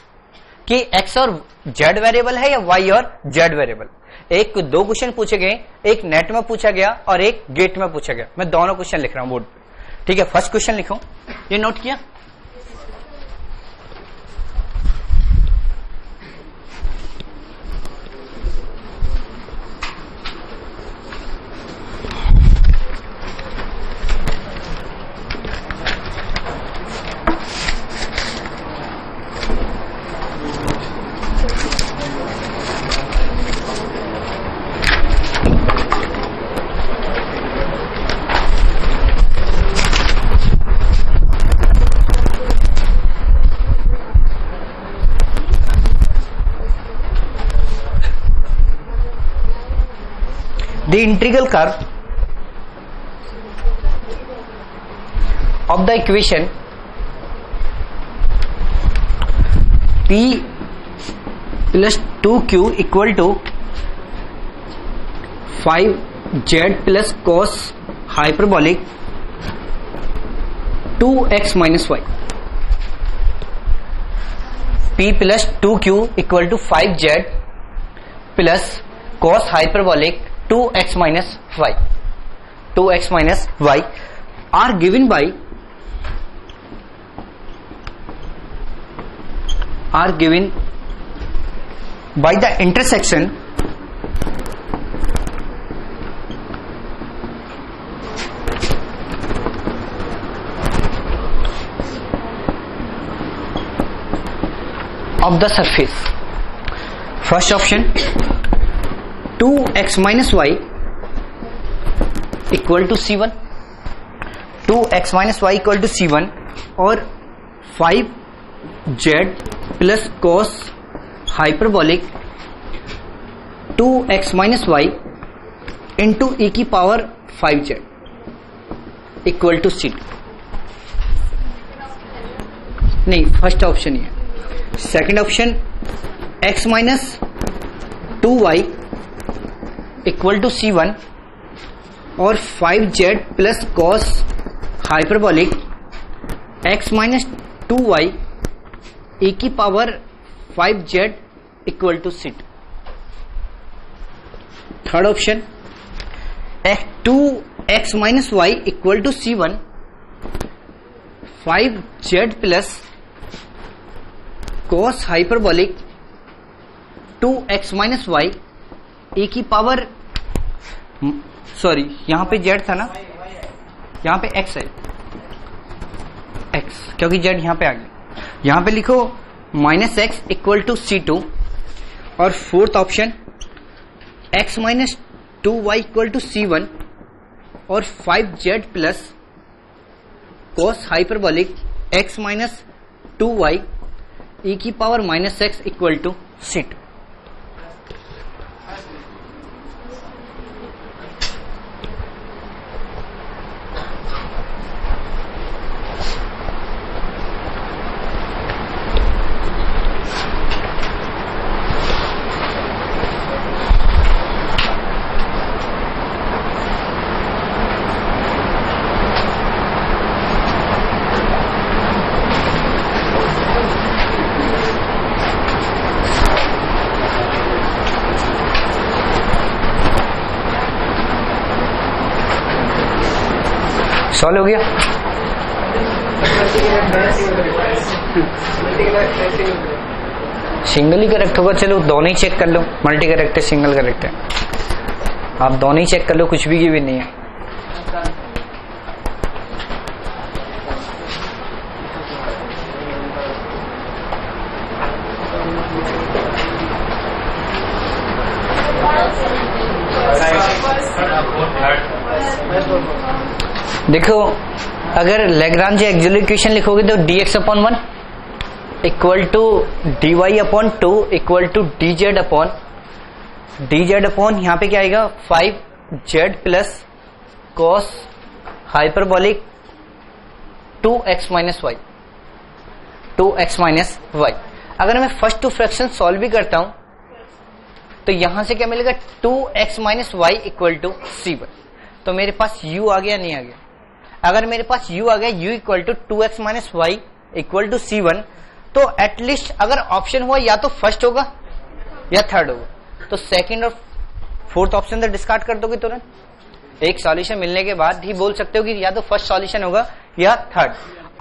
कि x और z वेरिएबल है या y और z वेरिएबल। एक 2 क्वेश्चन पूछे गए, एक नेट में पूछा गया और एक गेट में पूछा गया। मैं दोनों क्वेश्चन लिख रहा हूं बोर्ड पे। ठीक है, फर्स्ट क्वेश्चन लिखो, ये नोट किया। The integral curve of the equation p plus 2q equal to 5z plus cos hyperbolic 2x minus y। p plus 2q equal to 5z plus cos hyperbolic 2x minus y, 2x minus y are given by the intersection of the surface। First option 2x minus y equal to c1, 2x minus y equal to c1 और 5z plus cos hyperbolic 2x minus y into e की power 5z equal to c। नहीं, फर्स्ट ऑप्शन ही है। Second option x minus 2y equal to c1 और 5z plus cos hyperbolic x minus 2y e की power 5z equal to c। Third option 2x minus y equal to c1, 5z plus cos hyperbolic 2x minus y e की पावर, सॉरी यहां पे z था ना, यहां पे x है, x क्योंकि z यहां पे आ गया। यहां पे लिखो minus x equal to c2 और fourth option x minus 2y equal to c1 और 5z plus cos hyperbolic x minus 2y e की power minus x equal to c2। Solve हो गया। सिंगल ही करेक्ट होगा, चलो दोनों ही चेक कर लो, मल्टी करेक्ट है सिंगल करेक्ट है, आप दोनों ही चेक कर लो, कुछ भी की भी नहीं है। देखो अगर लैग्रांज एक्चुअल इक्वेशन लिखोगे तो dx/1 equal to dy upon 2 equal to dz upon यहाँ पे क्या आएगा 5z plus cos hyperbolic 2x minus y. अगर मैं फर्स्ट टू फ्रैक्शन सॉल्व भी करता हूं तो यहां से क्या मिलेगा 2x minus y equal to C1। तो मेरे पास u आ गया, नहीं आ गया? अगर मेरे पास u आ गया u equal to 2x minus y equal to C1, तो एटलीस्ट अगर ऑप्शन हुआ या तो फर्स्ट होगा या थर्ड होगा, तो सेकंड और फोर्थ ऑप्शन तो डिस्कार्ड कर दोगे तुरंत। एक सॉल्यूशन मिलने के बाद ही बोल सकते हो कि या तो फर्स्ट सॉल्यूशन होगा या थर्ड।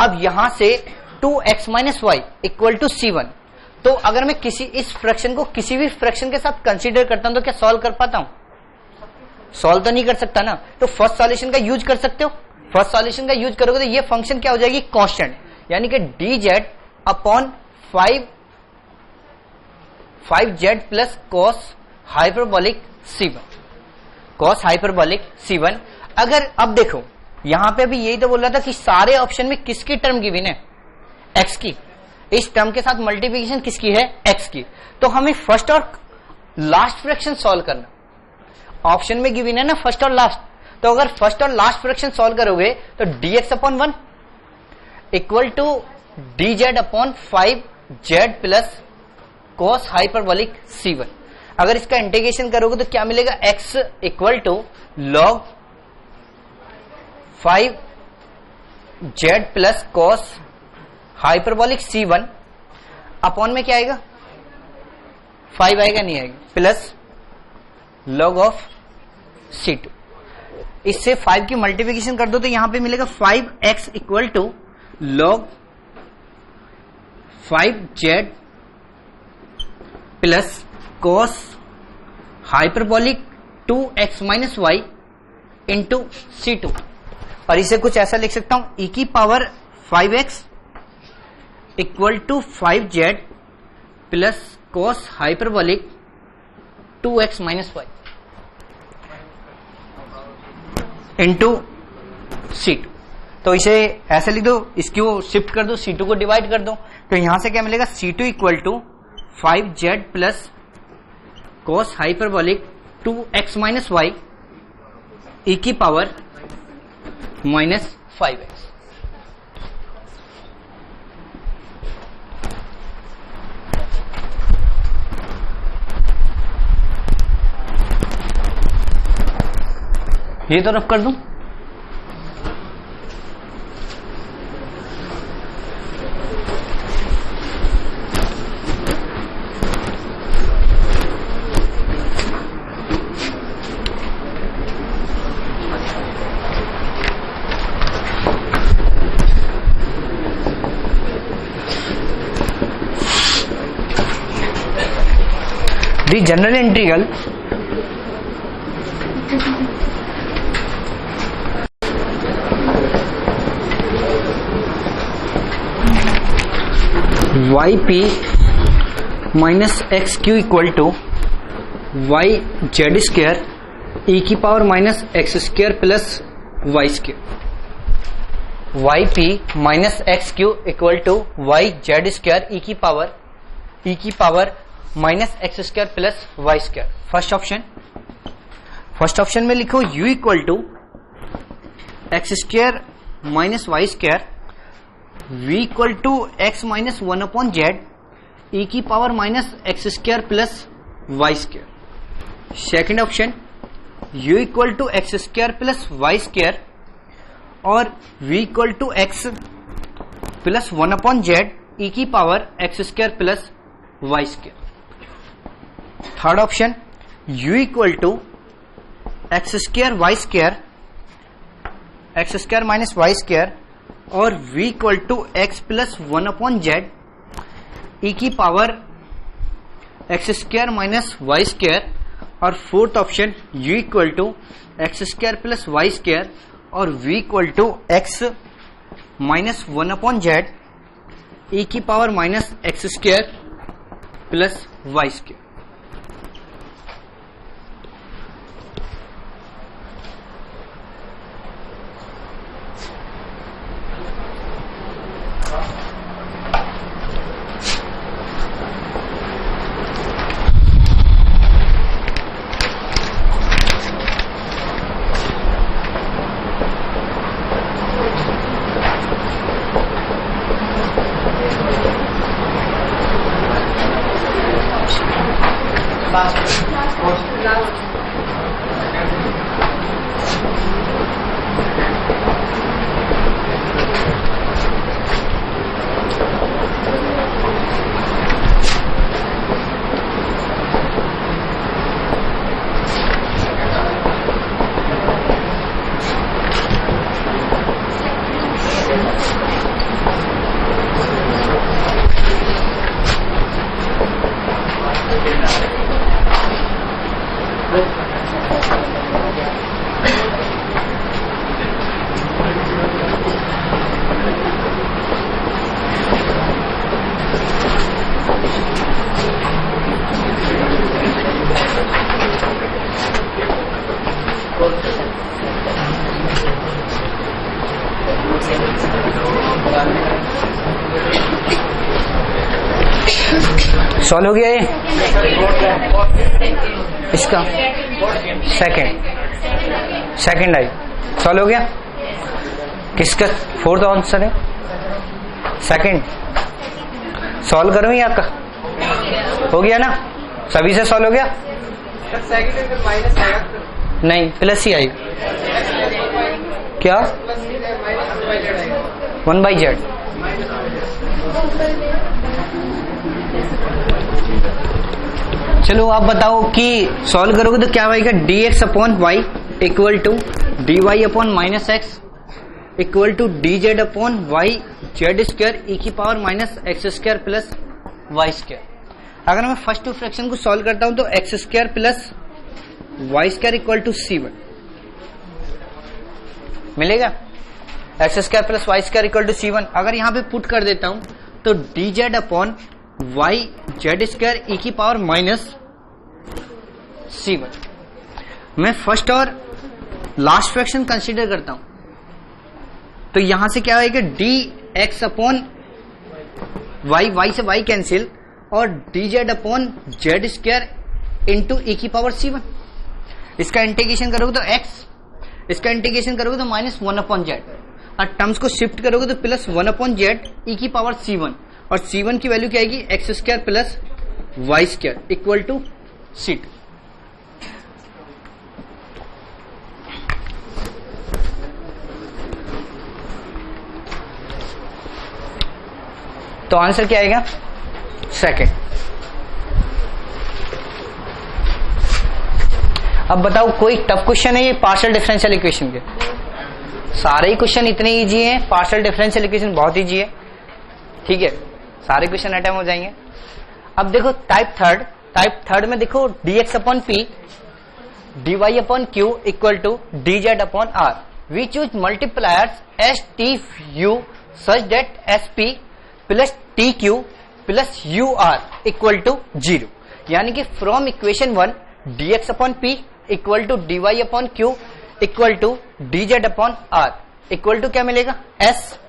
अब यहां से 2x minus y equal to C1, तो अगर मैं इस फ्रैक्शन को किसी भी फ्रैक्शन के साथ कंसीडर करता हूं तो क्या सॉल्व कर पाता हूं? सॉल्व तो नहीं कर सकता ना। तो फर्स्ट सॉल्यूशन का यूज कर सकते हो। फर्स्ट सॉल्यूशन का यूज करोगे तो ये फंक्शन क्या हो जाएगी? कांस्टेंट, यानी कि dz upon 5z plus cos hyperbolic C1। अगर अब देखो यहां पे भी यही तो बोल रहा था कि सारे ऑप्शन में किसकी टर्म गिवन है? x की। इस टर्म के साथ मल्टीप्लिकेशन किसकी है? x की। तो हमें फर्स्ट और लास्ट फ्रैक्शन सॉल्व करना। ऑप्शन में गिवन है ना फर्स्ट और लास्ट, तो अगर फर्स्ट और लास्ट फ्रैक्शन सॉल्व करोगे तो dx upon 1 equal to dz upon 5z plus cos hyperbolic C1। अगर इसका इंटीग्रेशन करोगे तो क्या मिलेगा? x equal to log 5z plus cos hyperbolic C1 upon में क्या आएगा? 5 आएगा, नहीं आएगा, प्लस log ऑफ C2। इससे 5 की मल्टीप्लिकेशन कर दो तो यहां पे मिलेगा 5x equal to log 5z plus cos hyperbolic 2x minus y into C2। और इसे कुछ ऐसा लिख सकता हूं, e की power 5x equal to 5z plus cos hyperbolic 2x minus y into C2। तो इसे ऐसे लिख दो, इसको शिफ्ट कर दो, C2 को डिवाइड कर दो, तो यहां से क्या मिलेगा? C2 equal to 5z plus cos hyperbolic 2x minus y e की पावर माइनस 5x। ये तो रफ कर दूं। The general integral yp minus x q equal to y z square e की power minus x square plus y square. yp minus x q equal to y z square e की power minus x square plus y square. First option में लिखो u equal to x square minus y square v equal to x minus 1 upon z e की power minus x square plus y square. Second option u equal to x square plus y square और v equal to x plus 1 upon z e की power x square plus y square. Third option u equal to x square y square, x square minus y square और v equal to x plus 1 upon z e की power x square minus y square. और fourth option u equal to x square plus y square और v equal to x minus 1 upon z e की power minus x square plus y square. Solve हो गया ये इसका सेकंड आई सॉल्व हो गया। किसका फोर्थ आंसर है? सेकंड। सॉल्व करूं या का हो गया ना? सभी से सॉल्व हो गया? नहीं, प्लस ही आई। क्या 1/z? चलो आप बताओ कि सॉल्व करोगे तो क्या आएगा? dx upon y equal to dy upon minus x equal to dz upon y z square e की power minus x square plus y square. अगर मैं फर्स्ट टू फ्रैक्शन को सॉल्व करता हूं तो x square plus y square equal to c1 मिलेगा। X square plus y square equal to c1 अगर यहां पे पुट कर देता हूं तो dz upon y z square e की पावर माइनस c1। मैं फर्स्ट और लास्ट फ्रैक्शन कंसीडर करता हूं तो यहां से क्या आएगा? dx अपॉन वाई, वाई से वाई कैंसिल, और dz upon z square into e की पावर c1। इसका इंटीग्रेशन करोगे तो x, इसका इंटीग्रेशन करोगे तो माइनस 1 अपॉन जेड, और टर्म्स को शिफ्ट करोगे तो प्लस 1 अपॉन जेड ई की पावर c1, और c1 की वैल्यू क्या आएगी? X square plus y square equal to c2। तो आंसर क्या आएगा? सेकंड। अब बताओ कोई टफ क्वेश्चन है ये पार्शियल डिफरेंशियल इक्वेशन के? सारे ही क्वेश्चन इतने इजी हैं। पार्शियल डिफरेंशियल इक्वेशन बहुत इजी है, ठीक है, सारे क्वेश्चन अटेम्प्ट हो जाएंगे। अब देखो टाइप थर्ड में देखो dx upon p dy upon q equal to dz upon r. We choose multipliers s t u such that s p plus t q plus u r equal to 0। यानी कि from equation 1 dx upon p equal to dy upon q equal to dz upon r equal to क्या मिलेगा? S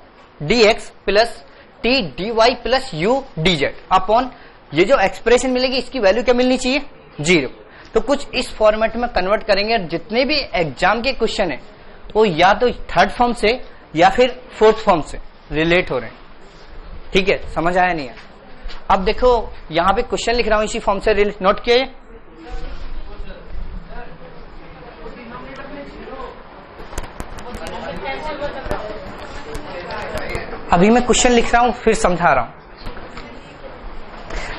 dx plus t d y plus u d z upon ये जो एक्सप्रेशन मिलेगी इसकी वैल्यू क्या मिलनी चाहिए? 0। तो कुछ इस फॉर्मेट में कन्वर्ट करेंगे। और जितने भी एग्जाम के क्वेश्चन है वो या तो थर्ड फॉर्म से या फिर फोर्थ फॉर्म से रिलेट हो रहे हैं, ठीक है, समझ आया नहीं है? अब देखो यहां पे क्वेश्चन लिख रहा हूं इसी फॉर्म से रिलेट, नोट किए? अभी मैं क्वेश्चन लिख रहा हूं फिर समझा रहा हूं।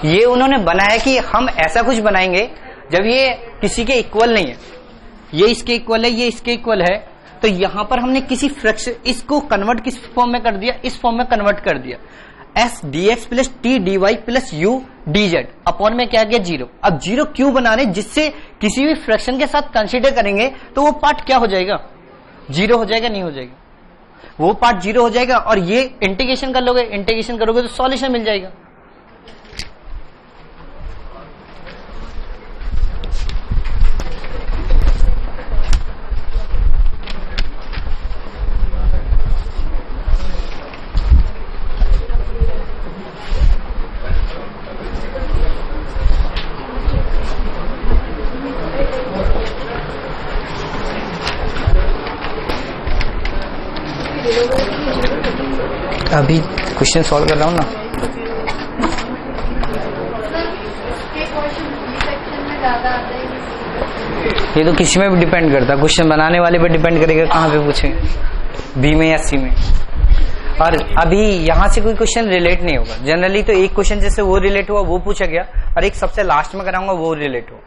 ये उन्होंने बनाया कि हम ऐसा कुछ बनाएंगे जब ये किसी के इक्वल नहीं है, ये इसके इक्वल है, ये इसके इक्वल है, तो यहां पर हमने किसी फ्रैक्शन इसको कन्वर्ट किस फॉर्म में कर दिया? इस फॉर्म में कन्वर्ट कर दिया। S d x plus t d y plus u d z upon में क्या गया? 0। अब 0 क्यों बना रहे? जिससे किसी भी फ्रैक्शन के साथ कंसीडर करेंगे तो वो पार्ट क्या हो जाएगा? 0 हो जाएगा, नहीं हो जाएगा? वो पार्ट 0 हो जाएगा। और ये इंटीग्रेशन कर लोगे, इंटीग्रेशन करोगे तो सॉल्यूशन मिल जाएगा। अभी क्वेश्चन सॉल्व कर रहा हूं ना। ज्यादा आता है। ये तो किसी में भी डिपेंड करता है, क्वेश्चन बनाने वाले पे डिपेंड करेगा कहाँ पे पूछे, बी में या सी में। और अभी यहाँ से कोई क्वेश्चन रिलेट नहीं होगा जनरली, तो एक क्वेश्चन जैसे वो रिलेट हुआ वो पूछा गया, और एक सबसे लास्ट में कराऊंगा वो रिलेट हुआ।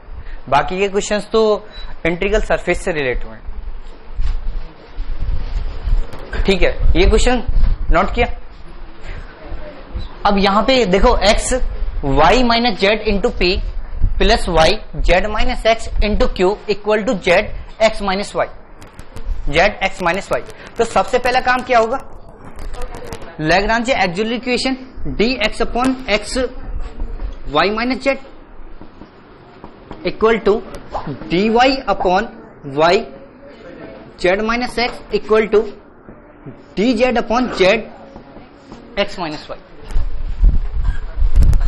बाकी के क्वेश्चंस तो इंटीग्रल सरफेस से रिलेट हुए। ठीक है, ये क्वेश्चन नोट किया। अब यहां पे देखो x y minus z into p plus y z minus x into q equal to z x minus y, z x minus y. तो सबसे पहला काम क्या होगा, Lagrange auxiliary equation d x upon x y minus z equal to d y upon y z minus x equal to d z upon z x minus y.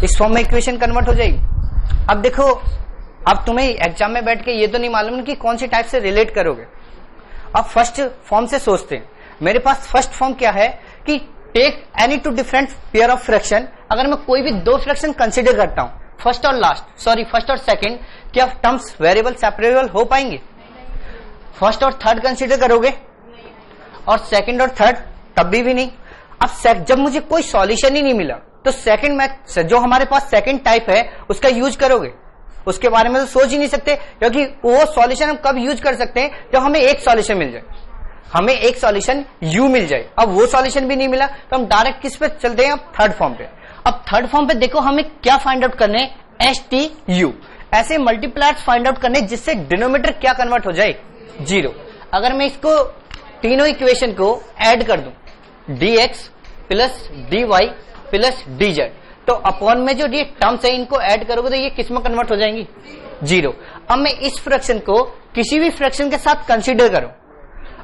इस फॉर्म में इक्वेशन कन्वर्ट हो जाएगी। अब देखो, अब तुम्हें एग्जाम में बैठ के ये तो नहीं मालूम कि कौन सी टाइप से रिलेट करोगे। अब फर्स्ट फॉर्म से सोचते हैं। मेरे पास फर्स्ट फॉर्म क्या है कि take any two different pair of fraction. अगर मैं कोई भी दो फ्रैक्शन कंसिडर करता हूं, फर्स्ट और लास्ट, सॉरी फर्स्ट और सेकंड, क्या टर्म्स वेरिएबल सेपरेबल हो पाएंगे? फर्स्ट और थर्ड कंसिडर करोगे और सेकंड और थर्ड तब भी नहीं। अब जब मुझे कोई सॉल्यूशन ही नहीं मिला तो सेकंड में जो हमारे पास सेकंड टाइप है उसका यूज करोगे। उसके बारे में तो सोच ही नहीं सकते, क्योंकि वो सॉल्यूशन हम कब यूज कर सकते हैं जब हमें एक सॉल्यूशन मिल जाए, हमें एक सॉल्यूशन यू मिल जाए। अब वो सॉल्यूशन भी नहीं मिला तो हम डायरेक्ट किस पे चलते हैं, अब थर्ड फॉर्म पे। अब थर्ड फॉर्म पे देखो हमें क्या फाइंड आउट करने, एस टी यू, ऐसे मल्टीप्लायर्स फाइंड आउट करने जिससे डिनोमिनेटर क्या कन्वर्ट हो जाए, जीरो। अगर मैं इसको तीनों इक्वेशन को ऐड कर दूं, d x plus d y plus d z, तो अपॉन में जो ये टर्म्स है इनको ऐड करोगे तो ये किस में कन्वर्ट हो जाएंगी, जीरो। अब मैं इस फ्रैक्शन को किसी भी फ्रैक्शन के साथ कंसीडर करूं,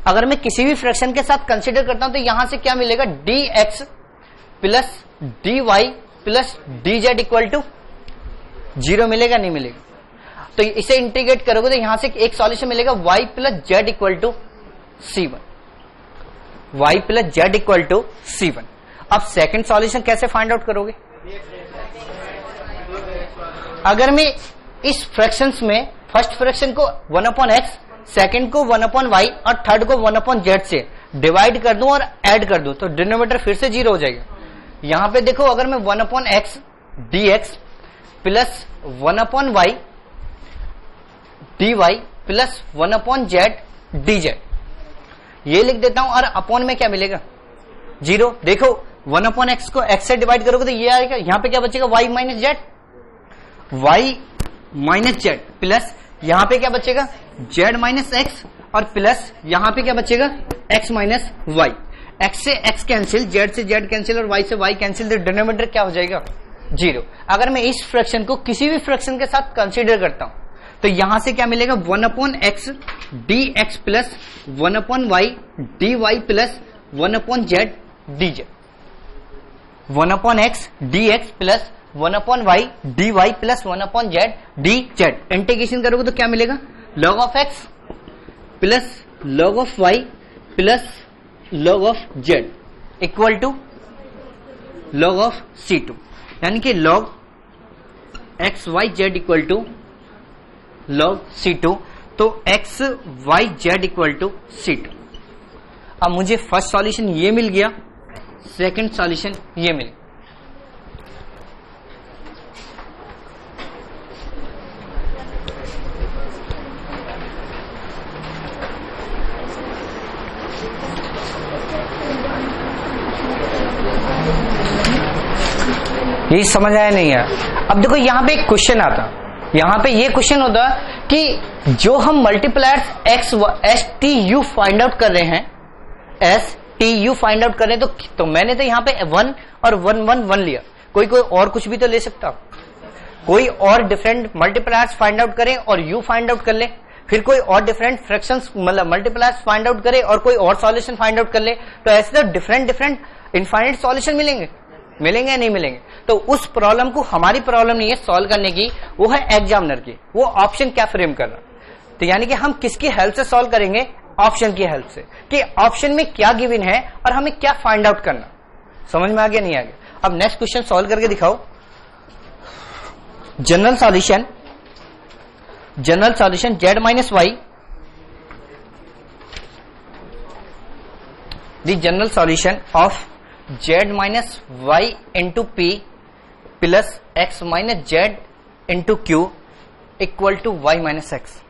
अगर मैं किसी भी फ्रैक्शन के साथ कंसीडर करता हूं तो यहां से क्या मिलेगा, d x plus d y plus d z equal to zero मिलेगा, नहीं मिलेगा। तो इसे इंटीग्रेट करोगे तो यहां से एक सॉल्यूशन मिलेगा, y plus z equal to c one, y plus z equal to c one. अब सेकंड सॉल्यूशन कैसे फाइंड आउट करोगे? अगर मैं इस फ्रैक्शंस में फर्स्ट फ्रैक्शन को 1/x, सेकंड को 1/y और थर्ड को 1/z से डिवाइड कर दूं और ऐड कर दूं तो डिनोमिनेटर फिर से जीरो हो जाएगा। यहां पे देखो, अगर मैं 1/x dx plus 1/y dy plus 1/z dz ये लिख देता हूं, और अपॉन में क्या मिलेगा, जीरो। देखो 1/x को x से डिवाइड करोगे तो ये आएगा, यहां पे क्या बचेगा, y minus Z, y minus z plus यहां पे क्या बचेगा, z माइनस एक्स, और प्लस यहां पे क्या बचेगा, x माइनस वाई। x से x कैंसिल, z से z कैंसिल और y से y कैंसिल, तो डिनोमिनेटर क्या हो जाएगा, जीरो। अगर मैं इस फ्रैक्शन को किसी भी फ्रैक्शन के साथ कंसीडर करता हूं तो यहां से क्या मिलेगा, 1/x dx plus 1/y dy plus 1/z dz, 1/x dx plus 1/y dy plus 1/z dz। Integration करोगे तो क्या मिलेगा, log of x plus log of y plus log of z equal to log of c2, यानी कि log x y z equal to log c2, तो x y z equal to c2। अब मुझे फर्स्ट सॉल्यूशन ये मिल गया, सेकंड सॉल्यूशन ये मिल गया। ये समझ आया नहीं है? अब देखो यहां पे एक क्वेश्चन आता, यहां पे ये क्वेश्चन होता कि जो हम multipliers x S t you find out कर रहे हैं, S t you find out कर रहे हैं, तो मैंने तो यहां पे 1 और 1 1 1 लिया, कोई और कुछ भी तो ले सकता, कोई और डिफरेंट मल्टीप्लायर्स फाइंड आउट करें और यू फाइंड आउट कर ले, फिर कोई और डिफरेंट फ्रैक्शंस मतलब मल्टीप्लायर्स फाइंड आउट करे और कोई और सॉल्यूशन फाइंड आउट कर ले, तो ऐसे तो डिफरेंट डिफरेंट इनफाइनाइट सॉल्यूशन मिलेंगे, मिलेंगे या नहीं मिलेंगे? तो उस प्रॉब्लम को, हमारी प्रॉब्लम नहीं है सॉल्व करने की, वो है एग्जामिनर की, वो ऑप्शन क्या फ्रेम कर रहा। तो यानी कि हम किसकी हेल्प से सॉल्व करेंगे, ऑप्शन की हेल्प से, कि ऑप्शन में क्या गिवन है और हमें क्या फाइंड आउट करना। समझ में आ गया, नहीं आ गया? अब नेक्स्ट क्वेश्चन सॉल्व करके दिखाओ। General solution general solution z minus y, the general solution of z minus y into p plus x minus z into q equal to y minus x.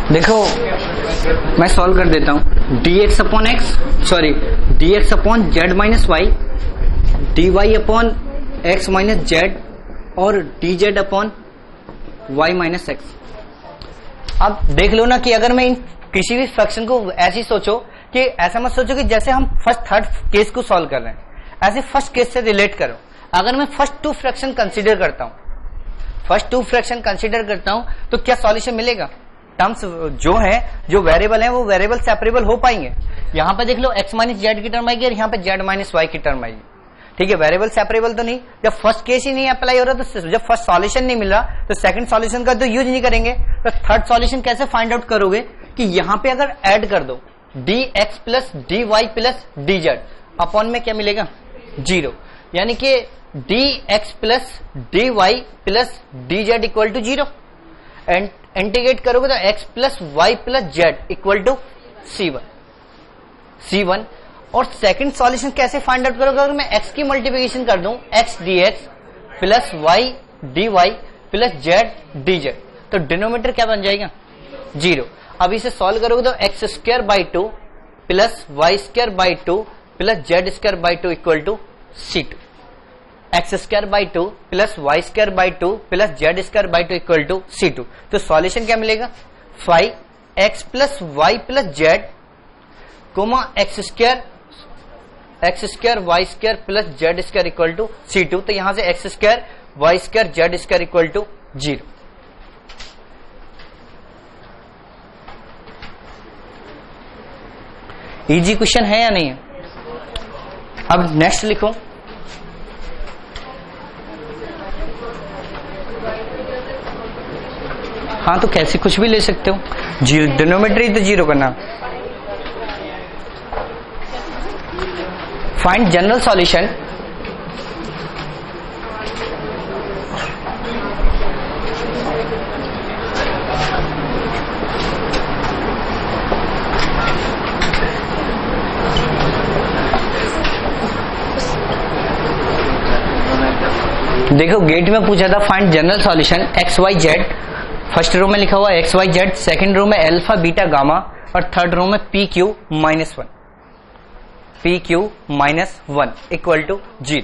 देखो मैं सॉल्व कर देता हूं। dx upon x sorry dx upon z minus y, dy upon x minus z और dz upon y minus x. अब देख लो ना कि अगर मैं इन किसी भी फ्रैक्शन को ऐसे सोचो कि ऐसा मत सोचो कि जैसे हम फर्स्ट थर्ड केस को सॉल्व कर रहे हैं, ऐसे फर्स्ट केस से रिलेट करो। अगर मैं फर्स्ट टू फ्रैक्शन कंसीडर करता हूं तो क्या सॉल्यूशन मिलेगा? टर्म्स जो है जो वेरिएबल है वो वेरिएबल सेपरेबल हो पाएंगे। यहां पे देख लो x माइनस जेड की टर्म आएगी और यहाँ पे z माइनस वाई की टर्म आएगी। ठीक है, वेरिएबल सेपरेबल तो नहीं। जब फर्स्ट केस ही नहीं अप्लाई हो रहा तो जब फर्स्ट सॉल्यूशन नहीं मिल रहा तो सेकंड सॉल्यूशन का तो यूज नहीं करेंगे। तो थर्ड सॉल्यूशन कैसे फाइंड आउट करोगे कि यहां पे अगर ऐड कर दो dx plus dy plus dz upon में क्या मिलेगा? 0, यानी कि dx plus dy plus dz equal to 0। And integrate करोगे तो x plus y plus z equal to C1। और सेकंड सॉल्यूशन कैसे फाइंड आउट करोगे? अगर मैं x की मल्टीप्लिकेशन कर दूं x dx plus y dy plus z dz तो डिनोमिनेटर क्या बन जाएगा? 0। अब इसे सॉल्व करोगे तो x square by 2 plus y square by 2 plus z square by 2 equal to C2। X square by 2 plus y square by 2 plus z square by 2 equal to C2। तो सॉल्यूशन क्या मिलेगा? 5x plus y plus z comma x square y square plus z square equal to C2। तो यहां से x square y square z square equal to 0। Easy question है या नहीं है? अब नेक्स्ट लिखो। हाँ तो कैसे कुछ भी ले सकते हो, जीरो डिनोमिनेटर ही तो 0 करना। फाइंड जनरल सॉल्यूशन देखो गेट में पूछा था find general solution x y z. First row में लिखा हुआ x y z, second row में अल्फा बीटा गामा और थर्ड रो में p q minus 1 equal to 0।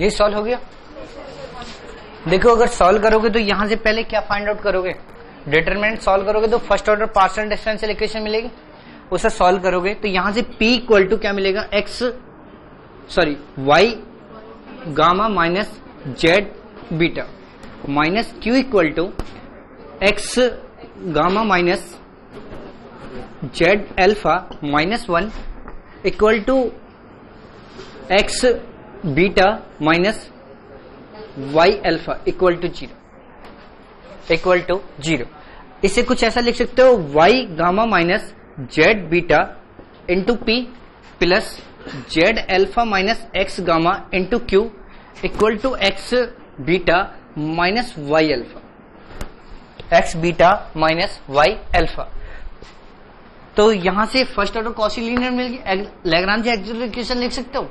ये सॉल्व हो गया। देखो अगर सॉल्व करोगे तो यहां से पहले क्या फाइंड आउट करोगे, डिटरमिनेंट सॉल्व करोगे तो first order partial differential equation मिलेगी, उसे सॉल्व करोगे तो यहां से P इक्वल टू क्या मिलेगा, y gamma minus z beta minus Q equal to x gamma minus z alpha minus 1 equal to x beta minus y alpha equal to zero. इसे कुछ ऐसा लिख सकते हो, y gamma minus z beta into p plus z alpha minus x gamma into q equal to x beta minus y alpha, x beta minus y alpha. तो यहां से फर्स्ट ऑर्डर कॉची लीनियर मिल गई, लैग्रांज इक्वेशन लिख सकते हो।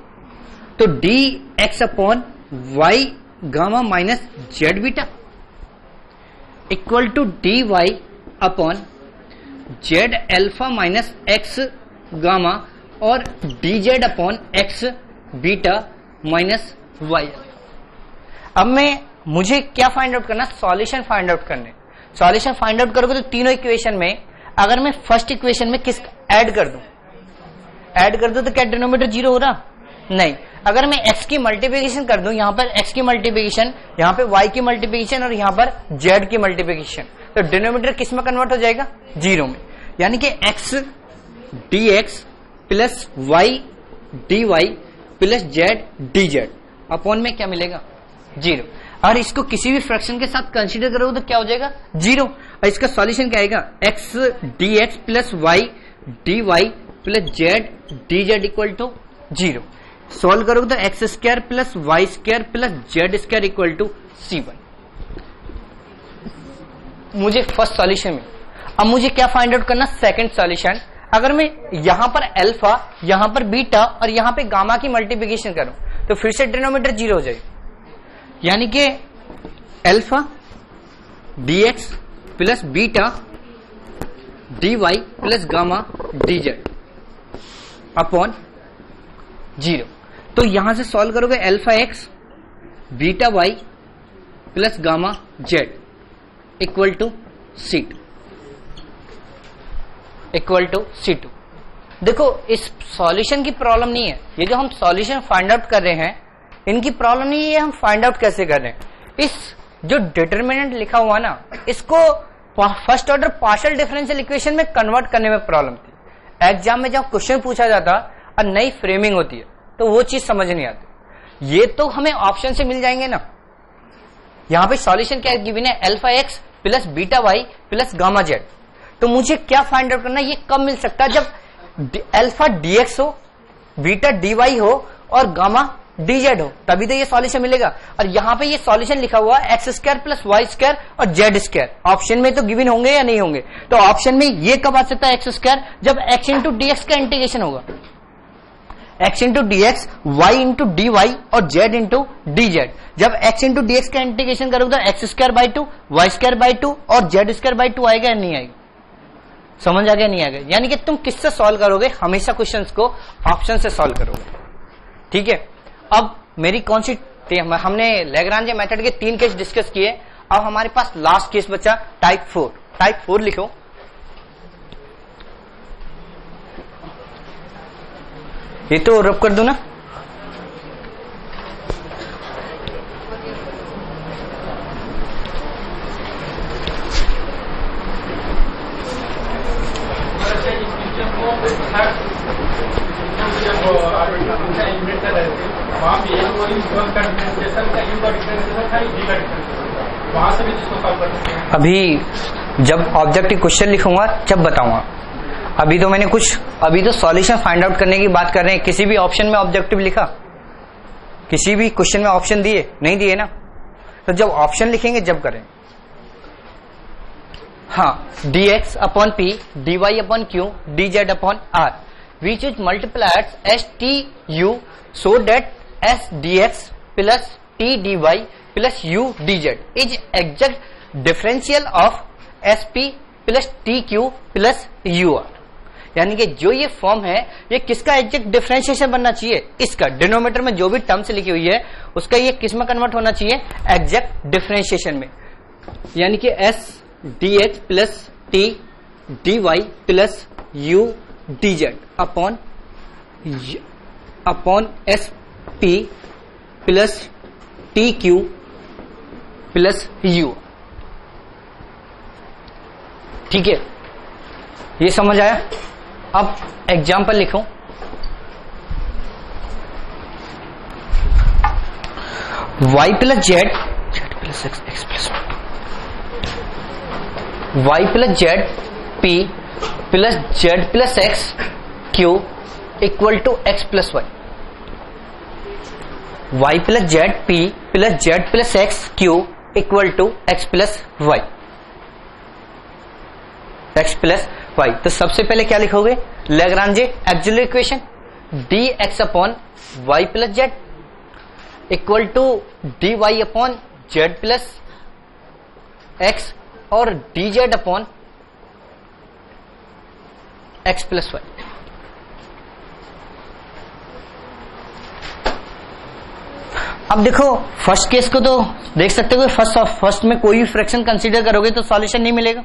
तो d x upon y gamma minus z beta equal to d y upon z alpha minus x gamma और d z upon x beta minus y. अब मुझे क्या फाइंड आउट करना, सॉल्यूशन फाइंड आउट करने। सॉल्यूशन फाइंड आउट करोगे तो तीनों इक्वेशन में अगर मैं फर्स्ट इक्वेशन में किस ऐड कर दूं तो क्या डिनोमिनेटर जीरो हो रहा, नहीं। अगर मैं x की मल्टीप्लिकेशन कर दूं, यहां पर x की मल्टीप्लिकेशन, यहां पे y की मल्टीप्लिकेशन और यहां पर z की मल्टीप्लिकेशन, तो डिनोमिनेटर किस में कन्वर्ट हो जाएगा, जीरो में। यानी कि x dx plus y dy plus z dz upon में क्या मिलेगा, जीरो। और इसको किसी भी फ्रैक्शन के साथ कंसीडर करोगे तो क्या हो जाएगा, जीरो। और इसका सॉल्यूशन क्या आएगा, x dx plus y dy plus z dz equal to zero. Solve करोगे तो x square plus y square plus z square equal to C1। मुझे फर्स्ट सॉल्यूशन में, अब मुझे क्या फाइंड आउट करना, सेकंड सॉल्यूशन। अगर मैं यहां पर अल्फा, यहां पर बीटा और यहां पे गामा की मल्टीप्लिकेशन करूं तो फिर से डिनोमिनेटर जीरो हो जाएगा। यानी कि alpha dx plus beta dy plus gamma dz upon zero. तो यहां से सॉल्व करोगे alpha x beta y plus gamma z equal to C2। देखो इस सॉल्यूशन की प्रॉब्लम नहीं है, ये जो हम सॉल्यूशन फाइंड आउट कर रहे हैं इनकी प्रॉब्लम नहीं है, हम फाइंड आउट कैसे कर रहे हैं। इस जो डिटरमिनेंट लिखा हुआ ना, इसको first order partial differential equation में कन्वर्ट करने में प्रॉब्लम थी। एग्जाम में जब क्वेश्चन पूछा जाता और नई फ्रेमिंग होती है तो वो चीज समझ नहीं आती। ये तो हमें ऑप्शन से मिल जाएंगे ना। यहां पे सॉल्यूशन क्या गिवन है, alpha x plus beta y plus gamma z. तो मुझे क्या फाइंड आउट करना है, ये कब मिल सकता है, जब अल्फा डीएक्स हो, बीटा डीवाई हो और गामा डीजेड हो, तभी तो ये सॉल्यूशन मिलेगा। और यहां पे ये सॉल्यूशन लिखा हुआ है x square plus y square और जेड स्क्वायर। ऑप्शन में तो गिवन होंगे या नहीं होंगे, तो ऑप्शन में ये कब आ सकता है एक्स स्क्वायर, जब एक्स इंटू डीएक्स का इंटीग्रेशन होगा, x into d x, y into d y और z इंटू डी जेड। जब x इंटू डी एक्स का इंटीग्रेशन करोगे तो x square by two, y square by two और जेड स्क्वायर बाई टू आएगा या नहीं आएगा, समझ आ गया नहीं आएगा। यानी कि तुम किससे सॉल्व करोगे, हमेशा क्वेश्चंस को ऑप्शन से सॉल्व करोगे। ठीक है, अब मेरी कौन सी, हमने लैग्रांज मेथड के 3 केस डिस्कस किए, अब हमारे पास लास्ट केस बचा टाइप 4। टाइप 4 लिखो। ये तो रब कर दो ना, अभी जब ऑब्जेक्टिव क्वेश्चन लिखूंगा जब बताऊंगा। अभी तो सॉल्यूशन फाइंड आउट करने की बात कर रहे हैं। किसी भी ऑप्शन में ऑब्जेक्टिव लिखा, किसी भी क्वेश्चन में ऑप्शन दिए नहीं दिए ना, तो जब ऑप्शन लिखेंगे जब करें। हाँ, dx upon p, dy upon q, dz upon r, which is multipliers s t u so that s dx plus t dy plus u dz is exact differential of sp plus tq plus ur। यानी कि जो ये फॉर्म है ये किसका एग्जैक्ट डिफरेंशिएशन बनना चाहिए, इसका डिनोमिनेटर में जो भी टर्म्स लिखी हुई है उसका ये किस में कन्वर्ट होना चाहिए, एग्जैक्ट डिफरेंशिएशन में। यानी कि s d h plus t d y plus u d z upon s p plus t q plus u. ठीक है, ये समझ आया। अब एग्जाम्पल लिखूं, y plus z plus x plus y plus z p plus z plus x q equal to x plus y. Y plus z p plus z plus x q equal to x plus y, x plus y. तो सबसे पहले क्या लिखोगे, Lagrange absolute equation d x upon y plus z equal to d y upon z plus x और d z upon x plus y. अब देखो फर्स्ट केस को तो देख सकते हो, फर्स्ट में कोई भी फ्रैक्शन कंसीडर करोगे तो सॉल्यूशन नहीं मिलेगा।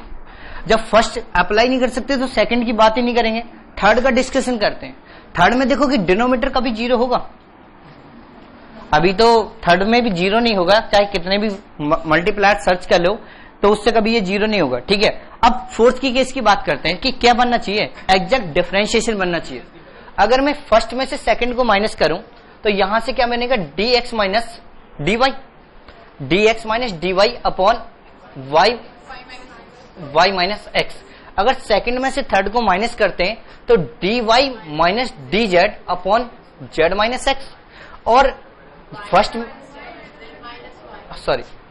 जब फर्स्ट अप्लाई नहीं कर सकते तो सेकंड की बात ही नहीं करेंगे, थर्ड का डिस्कशन करते हैं। थर्ड में देखो कि डिनोमिनेटर कभी जीरो होगा, अभी तो थर्ड में भी जीरो नहीं होगा, चाहे कितने भी मल्टीप्लायर सर्च कर लो तो उससे कभी ये जीरो नहीं होगा। ठीक है, अब फोर्थ की केस की बात करते हैं कि क्या बनना चाहिए, एग्जैक्ट डिफरेंशिएशन बनना चाहिए। अगर मैं फर्स्ट में से सेकंड को माइनस करूं तो यहां से क्या बनेगा, d x minus d y, d x minus d y upon y y minus x. अगर सेकंड में से थर्ड को माइनस करते हैं तो d y minus d z upon z minus x, और फर्स्ट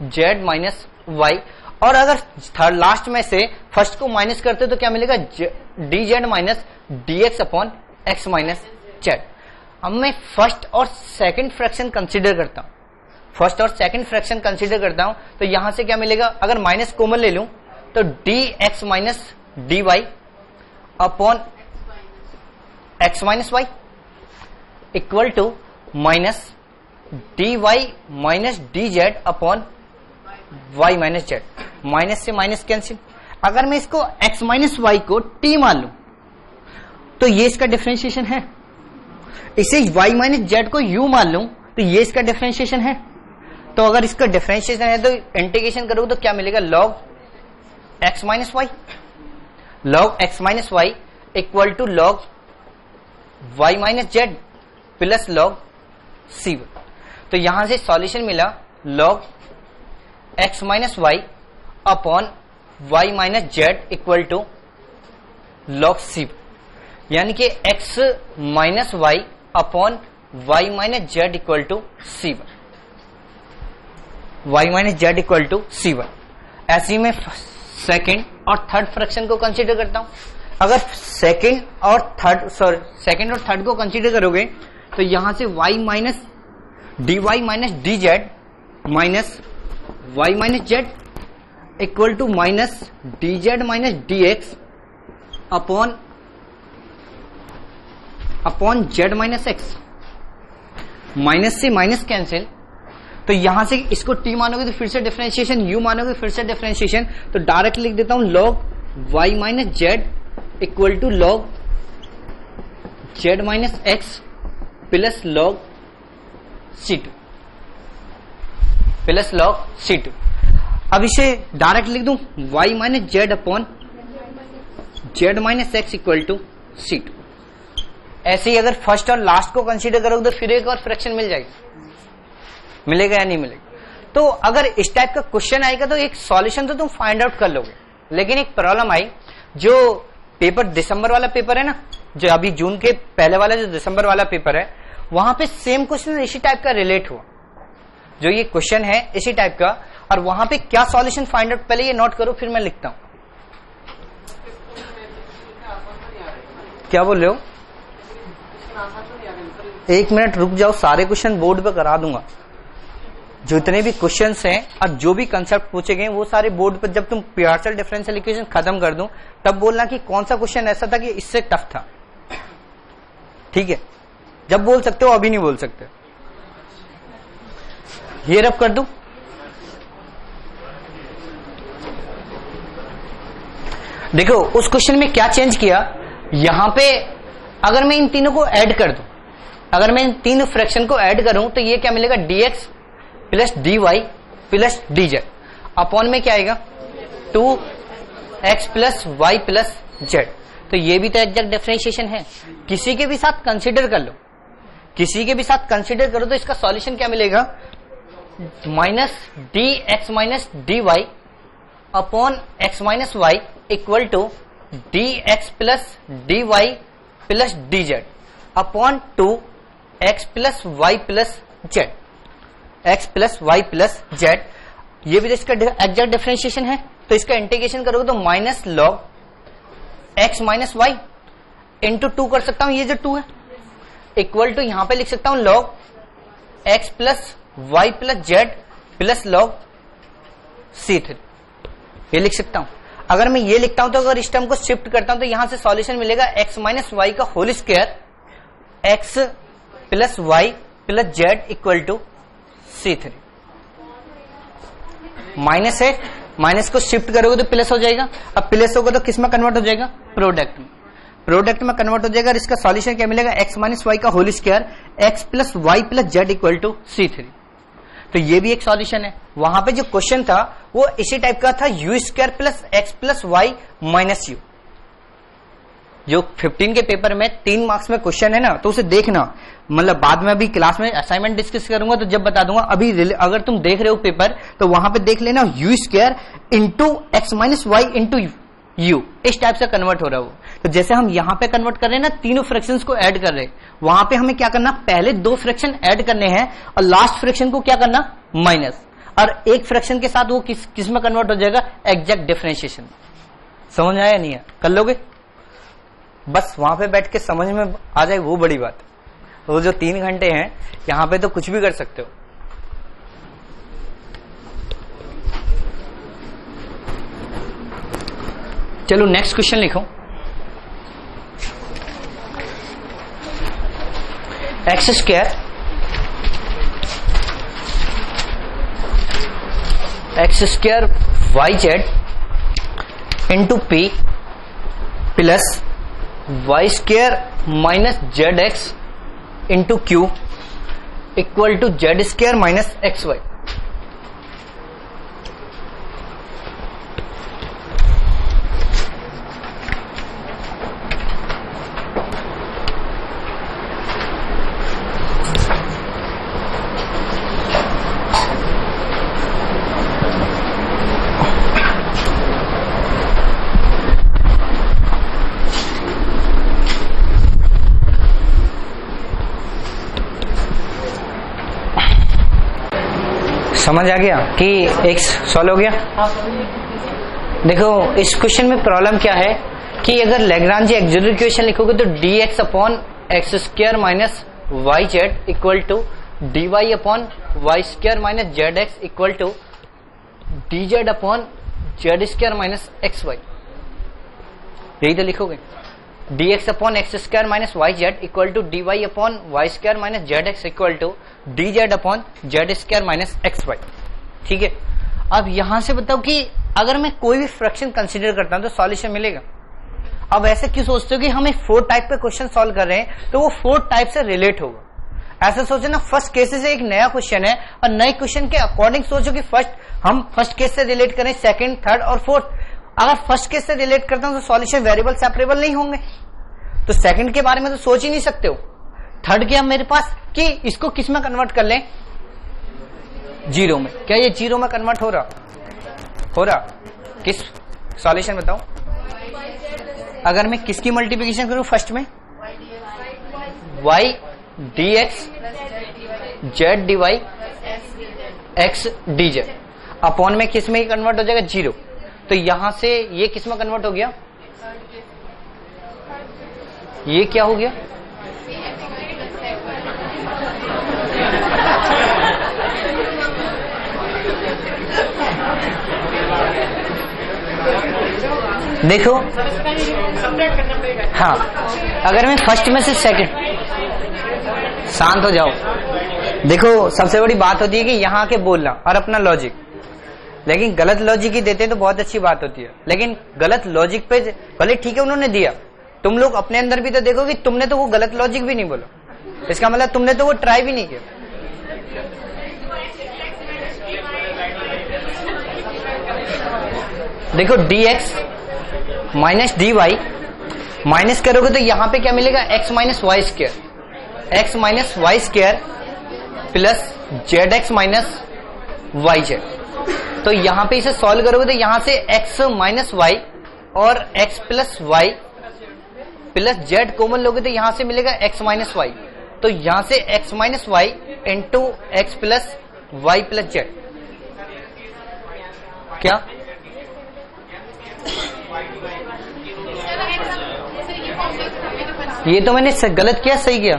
जेड माइनस वाई। और अगर थर्ड लास्ट में से फर्स्ट को माइनस करते तो क्या मिलेगा, D z minus d x upon x minus Z. अब मैं फर्स्ट और सेकंड फ्रैक्शन कंसीडर करता हूं, फर्स्ट और सेकंड फ्रैक्शन कंसीडर करता हूं तो यहां से क्या मिलेगा, अगर माइनस कॉमन ले लूं तो d x minus d y upon x minus y equal to minus d y minus d z upon y minus z. Minus से माइनस कैंसिल। अगर मैं इसको एक्स माइनस वाई को टी मान लूं तो ये इसका डिफरेंशिएशन है, इसे वाई माइनस जेड को यू मान लूं तो ये इसका डिफरेंशिएशन है। तो अगर इसका डिफरेंशिएशन है तो इंटीग्रेशन करोगे तो क्या मिलेगा, log x minus y, log x minus y equal to log y minus z plus log c. तो यहां से सॉल्यूशन मिला log x minus y upon y minus z equal to log c, यानी कि x minus y upon y minus z equal to c one, y minus z equal to c one. ऐसे ही मैं सेकेंड और थर्ड फ्रैक्शन को कंसीडर करता हूं। अगर सेकेंड और थर्ड को कंसीडर करोगे तो यहां से y minus d y minus d z minus y minus z equal to minus d z minus d x upon z minus x. Minus से माइनस कैंसिल, तो यहां से इसको t मानोगे तो फिर से डिफरेंशिएशन, u मानोगे फिर से डिफरेंशिएशन। तो डायरेक्ट लिख देता हूं log y minus z equal to log z minus x plus log c2 plus log c2। अब इसे डायरेक्ट लिख दूं y minus z upon z minus x equal to c2। ऐसे ही अगर फर्स्ट और लास्ट को कंसीडर करोगे तो फिर एक और फ्रैक्शन मिल जाएगी, मिलेगा या नहीं मिलेगा। तो अगर इस टाइप का क्वेश्चन आएगा तो एक सॉल्यूशन तो तुम फाइंड आउट कर लोगे, लेकिन एक प्रॉब्लम आई, जो पेपर दिसंबर वाला पेपर है ना, जो अभी जून के पहले वाला जो दिसंबर वाला पेपर है, वहां पे सेम क्वेश्चन इसी टाइप का रिलेट हुआ, जो ये क्वेश्चन है इसी टाइप का, और वहां पे क्या सॉल्यूशन फाइंड आउट, पहले ये नोट करो फिर मैं लिखता हूं। क्या बोल रहे हो, एक मिनट रुक जाओ, सारे क्वेश्चन बोर्ड पे करा दूंगा। जितने भी क्वेश्चंस हैं और जो भी कंसेप्ट पूछे गए वो सारे बोर्ड पर जब तुम पार्शियल डिफरेंशियल इक्वेशन खत्म कर दो तब बोलना कि कौन सा क्वेश्चन ऐसा था कि इससे टफ था। ठीक है, जब बोल सकते हो अभी नहीं बोल सकते। ये रब कर दूं, देखो उस क्वेश्चन में क्या चेंज किया। यहां पे अगर मैं इन तीनों को ऐड कर दूं, अगर मैं इन तीनों फ्रैक्शन को ऐड करूं तो ये क्या मिलेगा, dx plus dy plus dz upon में क्या आएगा 2x plus y plus z। तो ये भी तो एग्जैक्ट डिफरेंशिएशन है। किसी के भी साथ कंसीडर कर लो, किसी के भी साथ कंसीडर करो तो इसका सॉल्यूशन क्या मिलेगा, minus dx minus dy upon x minus y equal to dx plus dy plus dz upon 2x plus y plus z, x plus y plus z। ये भी तो इसका एग्जैक्ट डिफरेंशिएशन है। तो इसका इंटीग्रेशन करोगे तो minus log x minus y into 2 कर सकता हूं, ये जो 2 है इक्वल टू यहां पे लिख सकता हूं log x plus y plus z plus log c3, ये लिख सकता हूं। अगर मैं ये लिखता हूं तो अगर इस टर्म को शिफ्ट करता हूं तो यहां से सॉल्यूशन मिलेगा x माइनस वाई का whole square x plus y plus z equal to c3। Minus है, माइनस को शिफ्ट करोगे तो प्लस हो जाएगा। अब प्लस होगा तो किस में कन्वर्ट हो जाएगा, प्रोडक्ट में, प्रोडक्ट में कन्वर्ट हो जाएगा। और इसका सॉल्यूशन क्या मिलेगा, x माइनस वाई का whole square x plus y plus z equal to c3। तो ये भी एक सॉल्यूशन है। वहां पे जो क्वेश्चन था वो इसी टाइप का था, u square plus x plus y minus u. जो 15 के पेपर में 3 मार्क्स में क्वेश्चन है ना, तो उसे देखना, मतलब बाद में अभी क्लास में असाइनमेंट डिस्कस करूंगा तो जब बता दूंगा। अभी अगर तुम देख रहे हो पेपर तो वहां पे देख लेना u square into x minus y into u, इस टाइप से कन्वर्ट हो रहा है वो। तो जैसे हम यहां पे कन्वर्ट कर रहे हैं ना, तीनों फ्रैक्शंस को ऐड कर रहे हैं, वहां पे हमें क्या करना, पहले 2 फ्रैक्शन ऐड करने हैं और लास्ट फ्रैक्शन को क्या करना, माइनस, और एक फ्रैक्शन के साथ वो किस में कन्वर्ट हो जाएगा, एग्जैक्ट डिफरेंशिएशन। समझ आया नहीं है, कर लोगे, बस वहां पे बैठ के समझ में आ जाए वो बड़ी बात। वो जो 3 घंटे हैं यहां पे तो कुछ भी कर सकते हो। चलो नेक्स्ट क्वेश्चन लिखो। X square y z into p plus y square minus z x into q equal to z square minus x y. समझ आ गया कि एक्स सॉल्व हो गया। देखो इस क्वेश्चन में प्रॉब्लम क्या है कि अगर लैग्रांज एक्सिलरी इक्वेशन लिखोगे तो dx upon x square minus y z equal to dy upon y square minus z x equal to dz upon z square minus x y, यही तो लिखोगे। dx upon x square minus y z equal to dy upon y square minus z x equal to dz upon z square minus x y. ठीक है, अब यहां से बताओ कि अगर मैं कोई भी फ्रैक्शन कंसीडर करता हूं तो सॉल्यूशन मिलेगा। अब ऐसे क्यों सोचते हो कि हम 4 टाइप पे क्वेश्चन सॉल्व कर रहे हैं तो वो 4 टाइप से रिलेट होगा। ऐसा सोचो ना, फर्स्ट केस से एक नया क्वेश्चन है और नए क्वेश्चन के अकॉर्डिंग सोचो कि हम फर्स्ट केस से रिलेट करें, सेकंड, थर्ड और फोर्थ। अगर फर्स्ट केस से रिलेट करता हूं तो सॉल्यूशन वेरिएबल सेपरेबल नहीं होंगे, तो सेकंड के बारे में तो सोच ही नहीं सकते हो। थर्ड के अब मेरे पास कि इसको किस में कन्वर्ट कर लें, जीरो में। क्या ये जीरो में कन्वर्ट हो रहा? किस सॉल्यूशन बताओ? अगर मैं किसकी मल्टीप्लिकेशन करूं फर्स्ट में, y dx z dy x dz upon में किस में कन्वर्ट हो जाएगा, जीरो। तो यहां से ये किस में कन्वर्ट हो गया, ये क्या हो गया, देखो हाँ, अगर मैं फर्स्ट में से सेकंड, शांत हो जाओ। देखो सबसे बड़ी बात होती है कि यहाँ के बोलना और अपना लॉजिक, लेकिन गलत लॉजिक ही देते हैं तो बहुत अच्छी बात होती है। लेकिन गलत लॉजिक पे भले ठीक है उन्होंने दिया, तुम लोग अपने अंदर भी तो देखो कि तुमने तो वो गलत लॉजिक भी नहीं बोला, इसका मतलब तुमने तो वो ट्राई भी नहीं किया। देखो dx माइनस dy माइनस करोगे तो यहां पे क्या मिलेगा, x minus y square, x minus y square plus z x minus y z. तो यहां पे इसे सॉल्व करोगे तो यहां से x माइनस वाई और x plus y plus z common लोगे तो यहां से मिलेगा x माइनस वाई। तो यहां से x minus y into x plus y plus z, क्या ये तो मैंने गलत किया सही किया?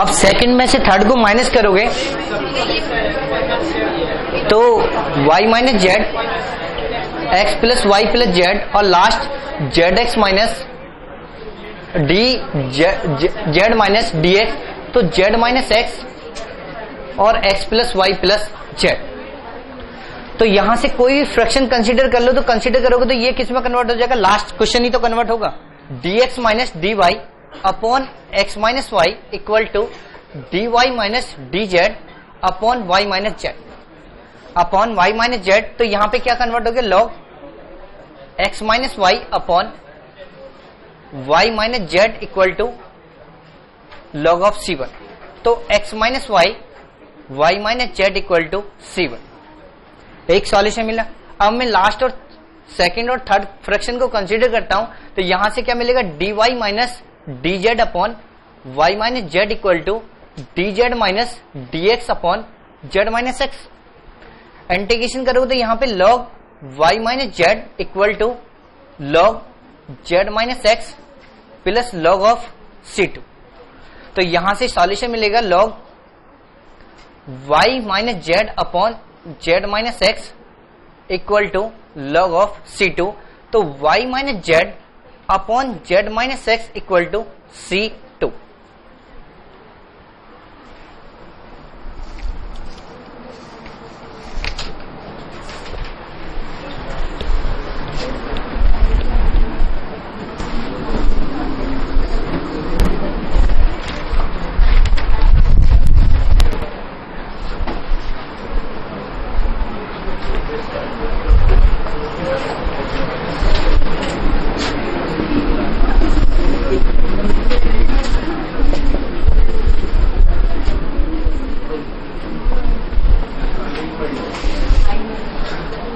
अब सेकंड में से थर्ड को माइनस करोगे तो y minus z x plus y plus z और last z x minus d z minus d x, तो जेड माइनस एक्स और x plus y plus z. तो यहां से कोई भी फ्रैक्शन कंसीडर कर लो तो कंसीडर करोगे तो ये किस में कन्वर्ट हो जाएगा, लास्ट क्वेश्चन ही तो कन्वर्ट होगा, dx minus dy upon x minus y equal to dy minus dz upon y minus z upon y minus z. तो यहां पे क्या कन्वर्ट हो गया, log x minus y upon y minus z equal to log of c1। तो x minus y y minus z equal to c1, एक सॉल्यूशन मिला। अब मैं लास्ट और सेकंड और थर्ड फ्रैक्शन को कंसीडर करता हूं तो यहां से क्या मिलेगा, dy minus dz upon y minus z equal to dz minus dx upon z minus x। Integration करोगे तो यहां पे log y minus z equal to log z minus x plus log of c2। तो यहां से सॉल्यूशन मिलेगा log y minus z upon z minus x equal to log of c2। तो y minus z upon z minus x equal to c2।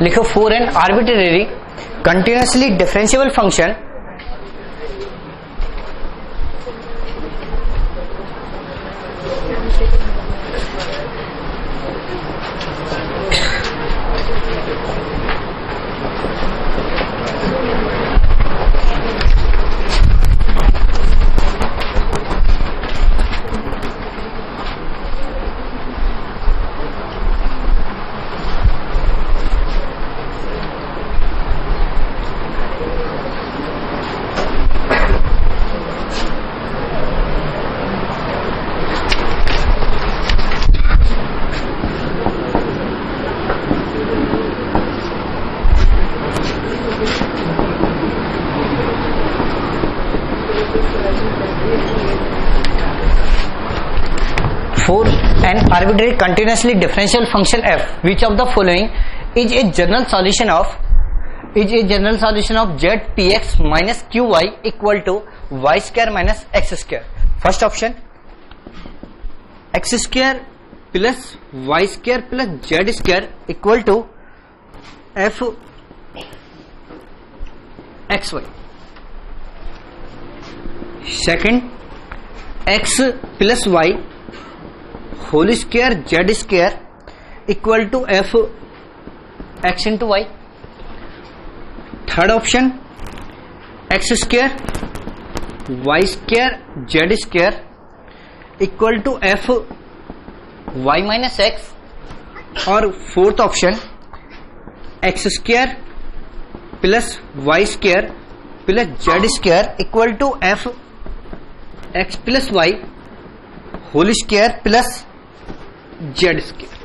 लिखो for an arbitrary continuously differentiable function for an arbitrary continuously differential function f, which of the following is a general solution of z px minus qy equal to y square minus x square? First option, x square plus y square plus z square equal to f xy. Second, x plus y whole square z square equal to f x into y. Third option, x square y square z square equal to f y minus x, और fourth option x square plus y square plus z square equal to f x plus y whole square plus z square.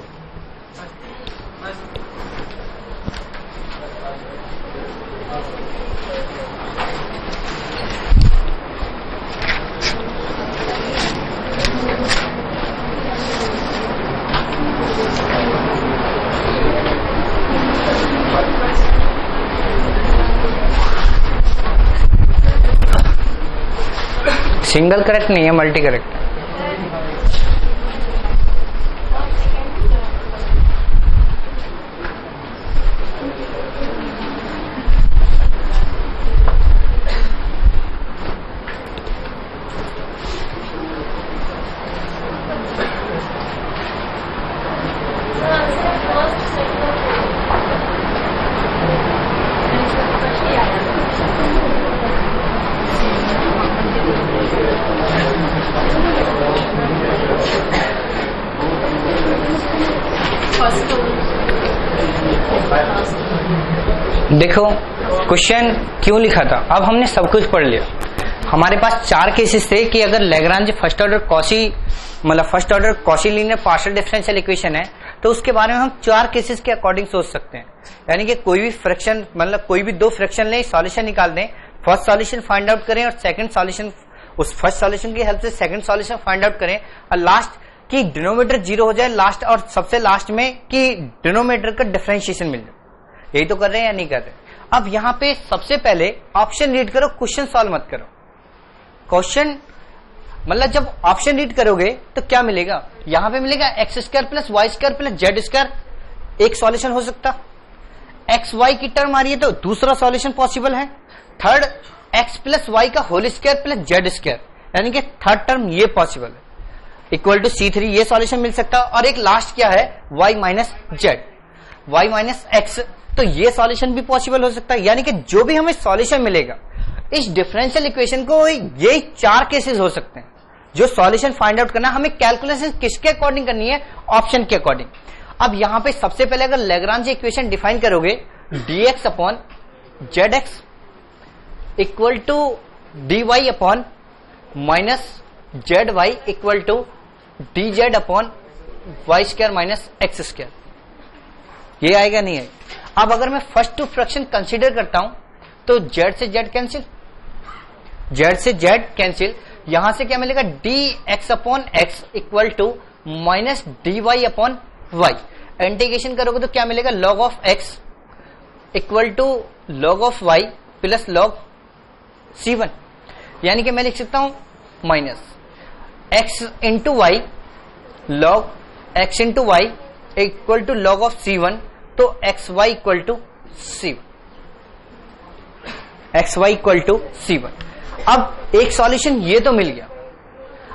Single correct नहीं है, मल्टी करेक्ट है। देखो क्वेश्चन क्यों लिखा था, अब हमने सब कुछ पढ़ लिया। हमारे पास 4 केसेस थे कि अगर लैग्रांज फर्स्ट ऑर्डर कॉची मतलब first order Cauchy linear partial differential equation है तो उसके बारे में हम 4 केसेस के अकॉर्डिंग सोच सकते हैं। यानी कि कोई भी फ्रैक्शन मतलब कोई भी 2 फ्रैक्शन लें, सॉल्यूशन निकाल दें, फर्स्ट सॉल्यूशन फाइंड आउट करें और सेकंड सॉल्यूशन उस फर्स्ट सॉल्यूशन की हेल्प से सेकंड सॉल्यूशन फाइंड आउट करें और लास्ट की डिनोमिनेटर 0 हो जाए लास्ट और सबसे लास्ट में कि डिनोमिनेटर का डिफरेंशिएशन मिल जाए। यही तो कर रहे हैं या नहीं कर रहे? अब यहां पे सबसे पहले ऑप्शन रीड करो, क्वेश्चन सॉल्व मत करो। क्वेश्चन मतलब जब ऑप्शन रीड करोगे तो क्या मिलेगा, यहां पे मिलेगा x square plus y square plus z square, एक सॉल्यूशन हो सकता। एक्स वाई की टर्म आ रही है तो दूसरा सॉल्यूशन पॉसिबल है। थर्ड एक्स प्लस वाई का whole square plus z square, यानी कि थर्ड टर्म ये पॉसिबल है, इक्वल टू C3, ये सॉल्यूशन मिल सकता। और एक लास्ट क्या है, y minus Z, y minus x, तो ये सॉल्यूशन भी पॉसिबल हो सकता है। यानी कि जो भी हमें सॉल्यूशन मिलेगा इस डिफरेंशियल इक्वेशन को, ये 4 केसेस हो सकते हैं। जो सॉल्यूशन फाइंड आउट करना, हमें कैलकुलेशन किसके अकॉर्डिंग करनी है, ऑप्शन के अकॉर्डिंग। अब यहां पे सबसे पहले अगर लैग्रांज इक्वेशन डिफाइन करोगे, dx upon z x equal to dy upon minus z y equal to d z upon y square minus x square, ये आएगा नहीं आएगा। अब अगर मैं फर्स्ट 2 फ्रैक्शन कंसीडर करता हूं तो जेड से जेड कैंसिल, जेड से जेड कैंसिल, यहां से क्या मिलेगा, d x upon x equal to minus d y upon Y. Integration करोगे तो क्या मिलेगा, log of x equal to log of Y plus log C1, यानी कि मैं लिख सकता हूं minus x into Y log x into Y equal to log of C1, तो x y equal to C1, x y equal to C1। अब एक सॉल्यूशन ये तो मिल गया।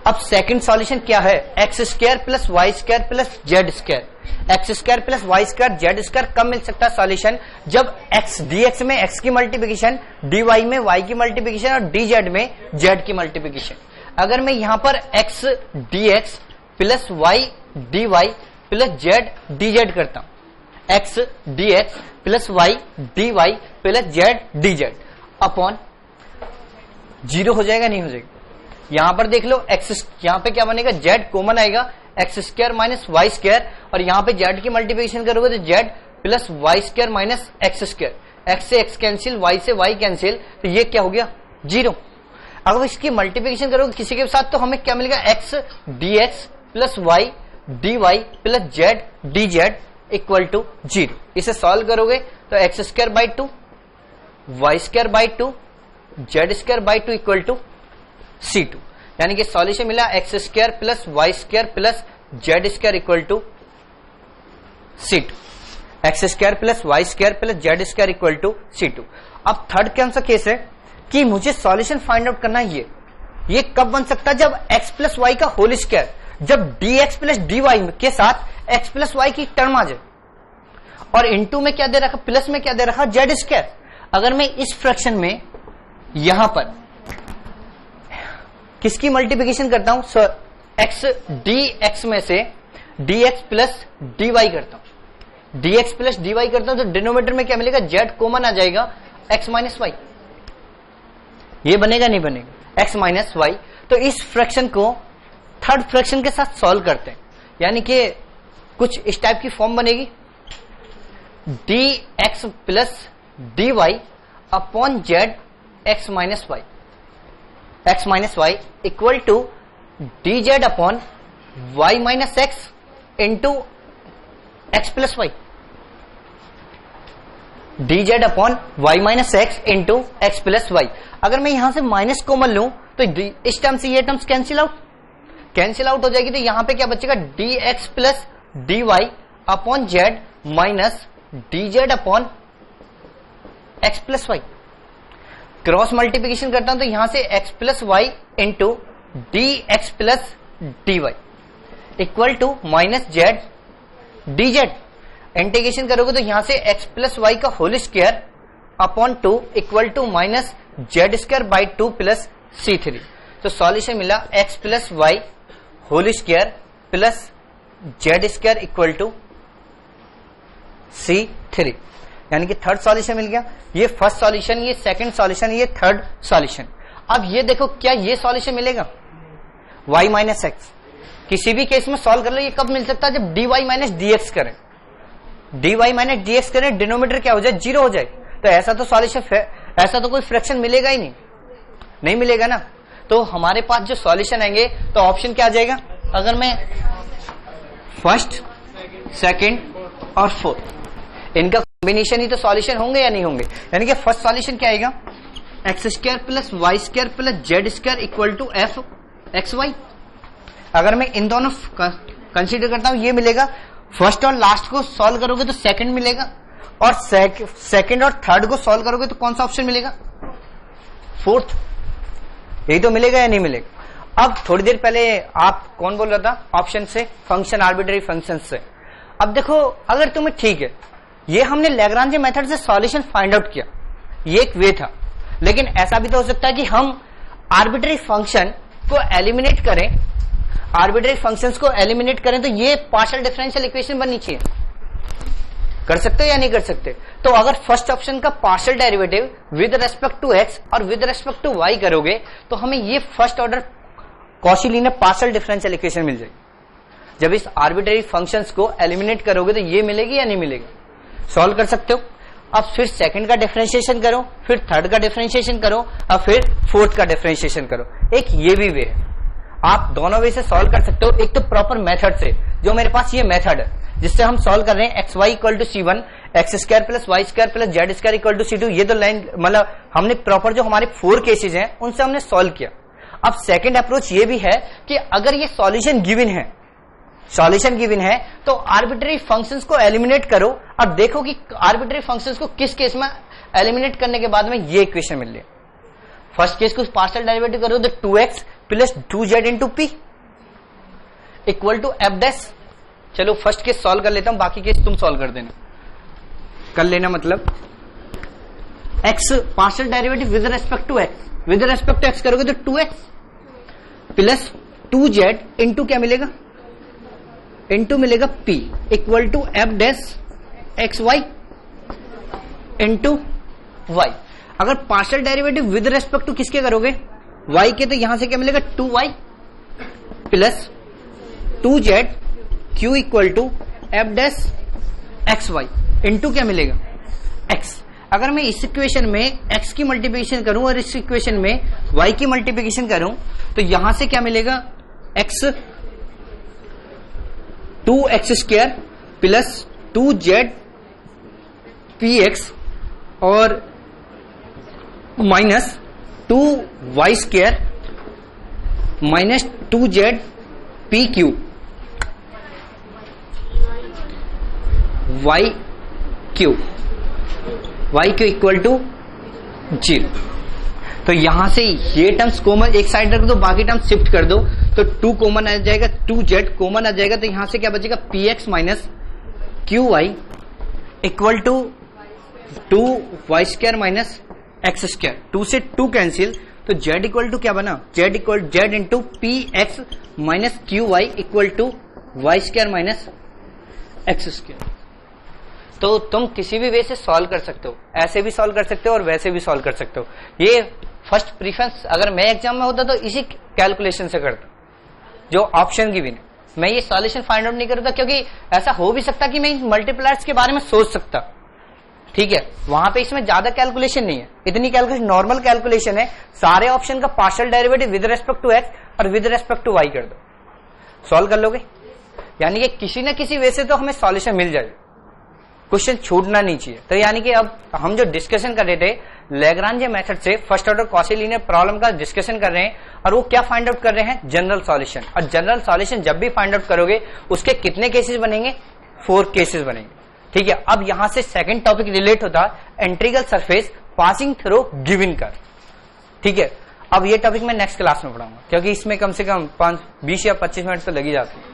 अब सेकंड सॉल्यूशन क्या है, x square plus y square plus z square. X square plus y square z square कब मिल सकता है सॉल्यूशन, जब एक्स डीएक्स में एक्स की मल्टीप्लिकेशन, डी वाई में वाई की मल्टीप्लिकेशन और डी जेड में जेड की मल्टीप्लिकेशन। अगर मैं यहां पर x dx plus y d y plus z d z करता हूं, x dx plus y d y plus z d z upon 0 हो जाएगा नहीं हो जाएगा। यहां पर देख लो एक्स, यहां पे क्या बनेगा, जेड कॉमन आएगा, x square minus y square, और यहां पे जेड की मल्टीप्लिकेशन करोगे तो z plus y square minus x square, x से एक्स कैंसिल, वाई से वाई कैंसिल, तो ये क्या हो गया 0। अगर इसकी मल्टीप्लिकेशन करोगे किसी के साथ तो हमें क्या मिलेगा, x d x plus y d y plus z d z equal to 0। इसे सॉल्व करोगे तो x square by 2 y square by 2 z square by 2 equal to C2, यानी कि सॉल्यूशन मिला x square plus y square plus z square equal to C2, x square plus y square plus z square equal to C2। अब थर्ड कौन सा केस है कि मुझे सॉल्यूशन फाइंड आउट करना है, ये कब बन सकता है, जब x प्लस वाई का होल स्क्वायर, जब dx प्लस dy के साथ x प्लस वाई की टर्म आ जाए, और इनटू में क्या दे रखा, प्लस में क्या दे रखा, जेड स्क्वायर। अगर मैं इस फ्रैक्शन में यहां पर किसकी मल्टीप्लिकेशन करता हूं, एक्स डी एक्स में से dx प्लस dy करता हूं, dx प्लस dy करता हूं तो डिनोमिनेटर में क्या मिलेगा, z कॉमन आ जाएगा x माइनस वाई। ये बनेगा नहीं बनेगा, x माइनस वाई। तो इस फ्रैक्शन को थर्ड फ्रैक्शन के साथ सॉल्व करते हैं, यानी कि कुछ इस टाइप की फॉर्म बनेगी, dx plus dy upon z x minus y equal to dz upon y minus x into x plus y, dz upon y minus x into x plus y. अगर मैं यहां से माइनस कॉमन लूं तो इस टर्म से ये टर्म्स कैंसिल आउट हो जाएगी, तो यहां पे क्या बचेगा, dx plus dy upon z minus dz upon x plus y. Cross multiplication करता हूं तो यहां से x plus y into d x plus d y equal to minus z d z. Integration करोगे तो यहां से x प्लस वाई का whole square upon 2 equal to minus z square by 2 plus c3। तो सॉल्यूशन मिला x plus y whole square plus z square equal to c3, यानी कि थर्ड सॉल्यूशन मिल गया। ये फर्स्ट सॉल्यूशन, ये सेकंड सॉल्यूशन, ये थर्ड सॉल्यूशन। अब ये देखो क्या ये सॉल्यूशन मिलेगा, y माइनस एक्स। किसी भी केस में सॉल्व कर लो, ये कब मिल सकता है, जब dy माइनस dx करें, dy माइनस dx करें, डिनोमिनेटर क्या हो जाए, जीरो हो जाए। तो ऐसा तो सॉल्यूशन, ऐसा तो कोई फ्रैक्शन मिलेगा ही नहीं मिलेगा ना। तो हमारे पास जो सॉल्यूशन आएंगे तो ऑप्शन क्या आ जाएगा, अगर मैं फर्स्ट, सेकंड और फोर्थ इनका कॉम्बिनेशन ही तो सॉल्यूशन होंगे या नहीं होंगे। यानी कि फर्स्ट सॉल्यूशन क्या आएगा, x square plus y square plus z square equal to f x y. अगर मैं इन दोनों कंसीडर करता हूं, ये मिलेगा। फर्स्ट और लास्ट को सॉल्व करोगे तो सेकंड मिलेगा, और सेकंड और थर्ड को सॉल्व करोगे तो कौन सा ऑप्शन मिलेगा, फोर्थ। यही तो मिलेगा या नहीं मिलेगा। अब थोड़ी देर पहले आप कौन बोल रहा था, ऑप्शन से, फंक्शन, आर्बिट्ररी फंक्शन से। अब देखो अगर तुम्हें ठीक है, ये हमने लैग्रांज मेथड से सॉल्यूशन फाइंड आउट किया, ये एक वे था, लेकिन ऐसा भी तो हो सकता है कि हम आर्बिट्ररी फंक्शन को एलिमिनेट करें, आर्बिट्ररी फंक्शंस को एलिमिनेट करें तो ये पार्शियल डिफरेंशियल इक्वेशन बननी चाहिए। कर सकते हो या नहीं कर सकते। तो अगर फर्स्ट ऑप्शन का partial derivative with respect to x और विद रेस्पेक्ट टू वाई करोगे तो हमें ये first order Cauchy linear partial differential equation मिल जाएगी। जब इस आर्बिट्ररी फंक्शंस को एलिमिनेट करोगे तो ये मिलेगी या नहीं मिलेगी, सॉल्व कर सकते हो। अब फिर सेकंड का डिफरेंशिएशन करो, फिर थर्ड का डिफरेंशिएशन करो, और फिर फोर्थ का डिफरेंशिएशन करो। एक ये भी वे है, आप दोनों वे से सॉल्व कर सकते हो। एक तो प्रॉपर मेथड से, जो मेरे पास ये मेथड है जिससे हम सॉल्व कर रहे हैं, x y equal to c1, x square plus y square plus z square equal to c2। ये तो लाइन मतलब हमने प्रॉपर जो हमारे 4 केसेज हैं उनसे हमने सॉल्व किया। अब सेकंड अप्रोच ये भी है कि अगर ये सॉल्यूशन गिवन है तो आर्बिट्ररी फंक्शंस को एलिमिनेट करो और देखो कि आर्बिट्ररी फंक्शंस को किस केस में एलिमिनेट करने के बाद में ये इक्वेशन मिल रही है। फर्स्ट केस को पार्शियल डेरिवेटिव करो तो 2x plus 2z into p equal to f dash. चलो फर्स्ट केस सॉल्व कर लेता हूं, बाकी केस तुम सॉल्व कर लेना। मतलब x partial derivative with respect to x करोगे तो 2x प्लस 2z इंटू क्या मिलेगा, इंटू मिलेगा p equal to f dash x y into y. अगर partial derivative with respect to किसके करोगे, y के, तो यहां से क्या मिलेगा 2y plus 2z q equal to f dash x y into क्या मिलेगा x। अगर मैं इस इक्वेशन में x की मल्टीप्लिकेशन करूं और इस इक्वेशन में y की मल्टीप्लिकेशन करूं तो यहां से क्या मिलेगा, x 2x square plus 2z px और minus 2y square minus 2z p q y q equal to 0। तो यहां से ये टर्म्स कॉमन एक साइड रख दो, बाकी टर्म्स शिफ्ट कर दो तो 2 कॉमन आ जाएगा, 2z कॉमन आ जाएगा। तो यहां से क्या बचेगा, px minus q y equal to 2y square minus x square. 2 से 2 कैंसिल, तो z इक्वल टू क्या बना, z into p x minus q y equal to y square minus x square. तो तुम किसी भी वे से सॉल्व कर सकते हो, ऐसे भी सॉल्व कर सकते हो और वैसे भी सॉल्व कर सकते हो। ये फर्स्ट प्रीफरेंस अगर मैं एग्जाम में होता तो इसी कैलकुलेशन से करता, जो ऑप्शन की भी नहीं। मैं ये सॉल्यूशन फाइंड आउट नहीं करता, क्योंकि ऐसा हो भी सकता कि मैं इन मल्टीप्लायर्स के बारे में सोच सकता, ठीक है। वहां पे इसमें ज्यादा कैलकुलेशन नहीं है, इतनी कैलकुलेशन नॉर्मल कैलकुलेशन है। सारे ऑप्शन का partial derivative with respect to x और विद रेस्पेक्ट टू वाई कर दो, सॉल्व कर लोगे। यानी कि किसी न किसी वे से तो हमें सॉल्यूशन मिल जाएगा, क्वेश्चन छूटना नहीं चाहिए। तो यानी कि अब हम जो डिस्कशन कर रहे थे लैग्रांज मेथड से first order Cauchy linear problem का डिस्कशन कर रहे हैं, और वो क्या फाइंड आउट कर रहे हैं, जनरल सॉल्यूशन। और जनरल सॉल्यूशन जब भी फाइंड आउट करोगे उसके कितने केसेस बनेंगे, 4 केसेस बनेंगे, ठीक है। अब यहां से सेकंड टॉपिक रिलेट होता है integral surface passing through given curve, ठीक है। अब ये टॉपिक मैं नेक्स्ट क्लास में पढ़ाऊंगा, क्योंकि इसमें कम से कम 20 या 25 मिनट तो लग ही जाते हैं।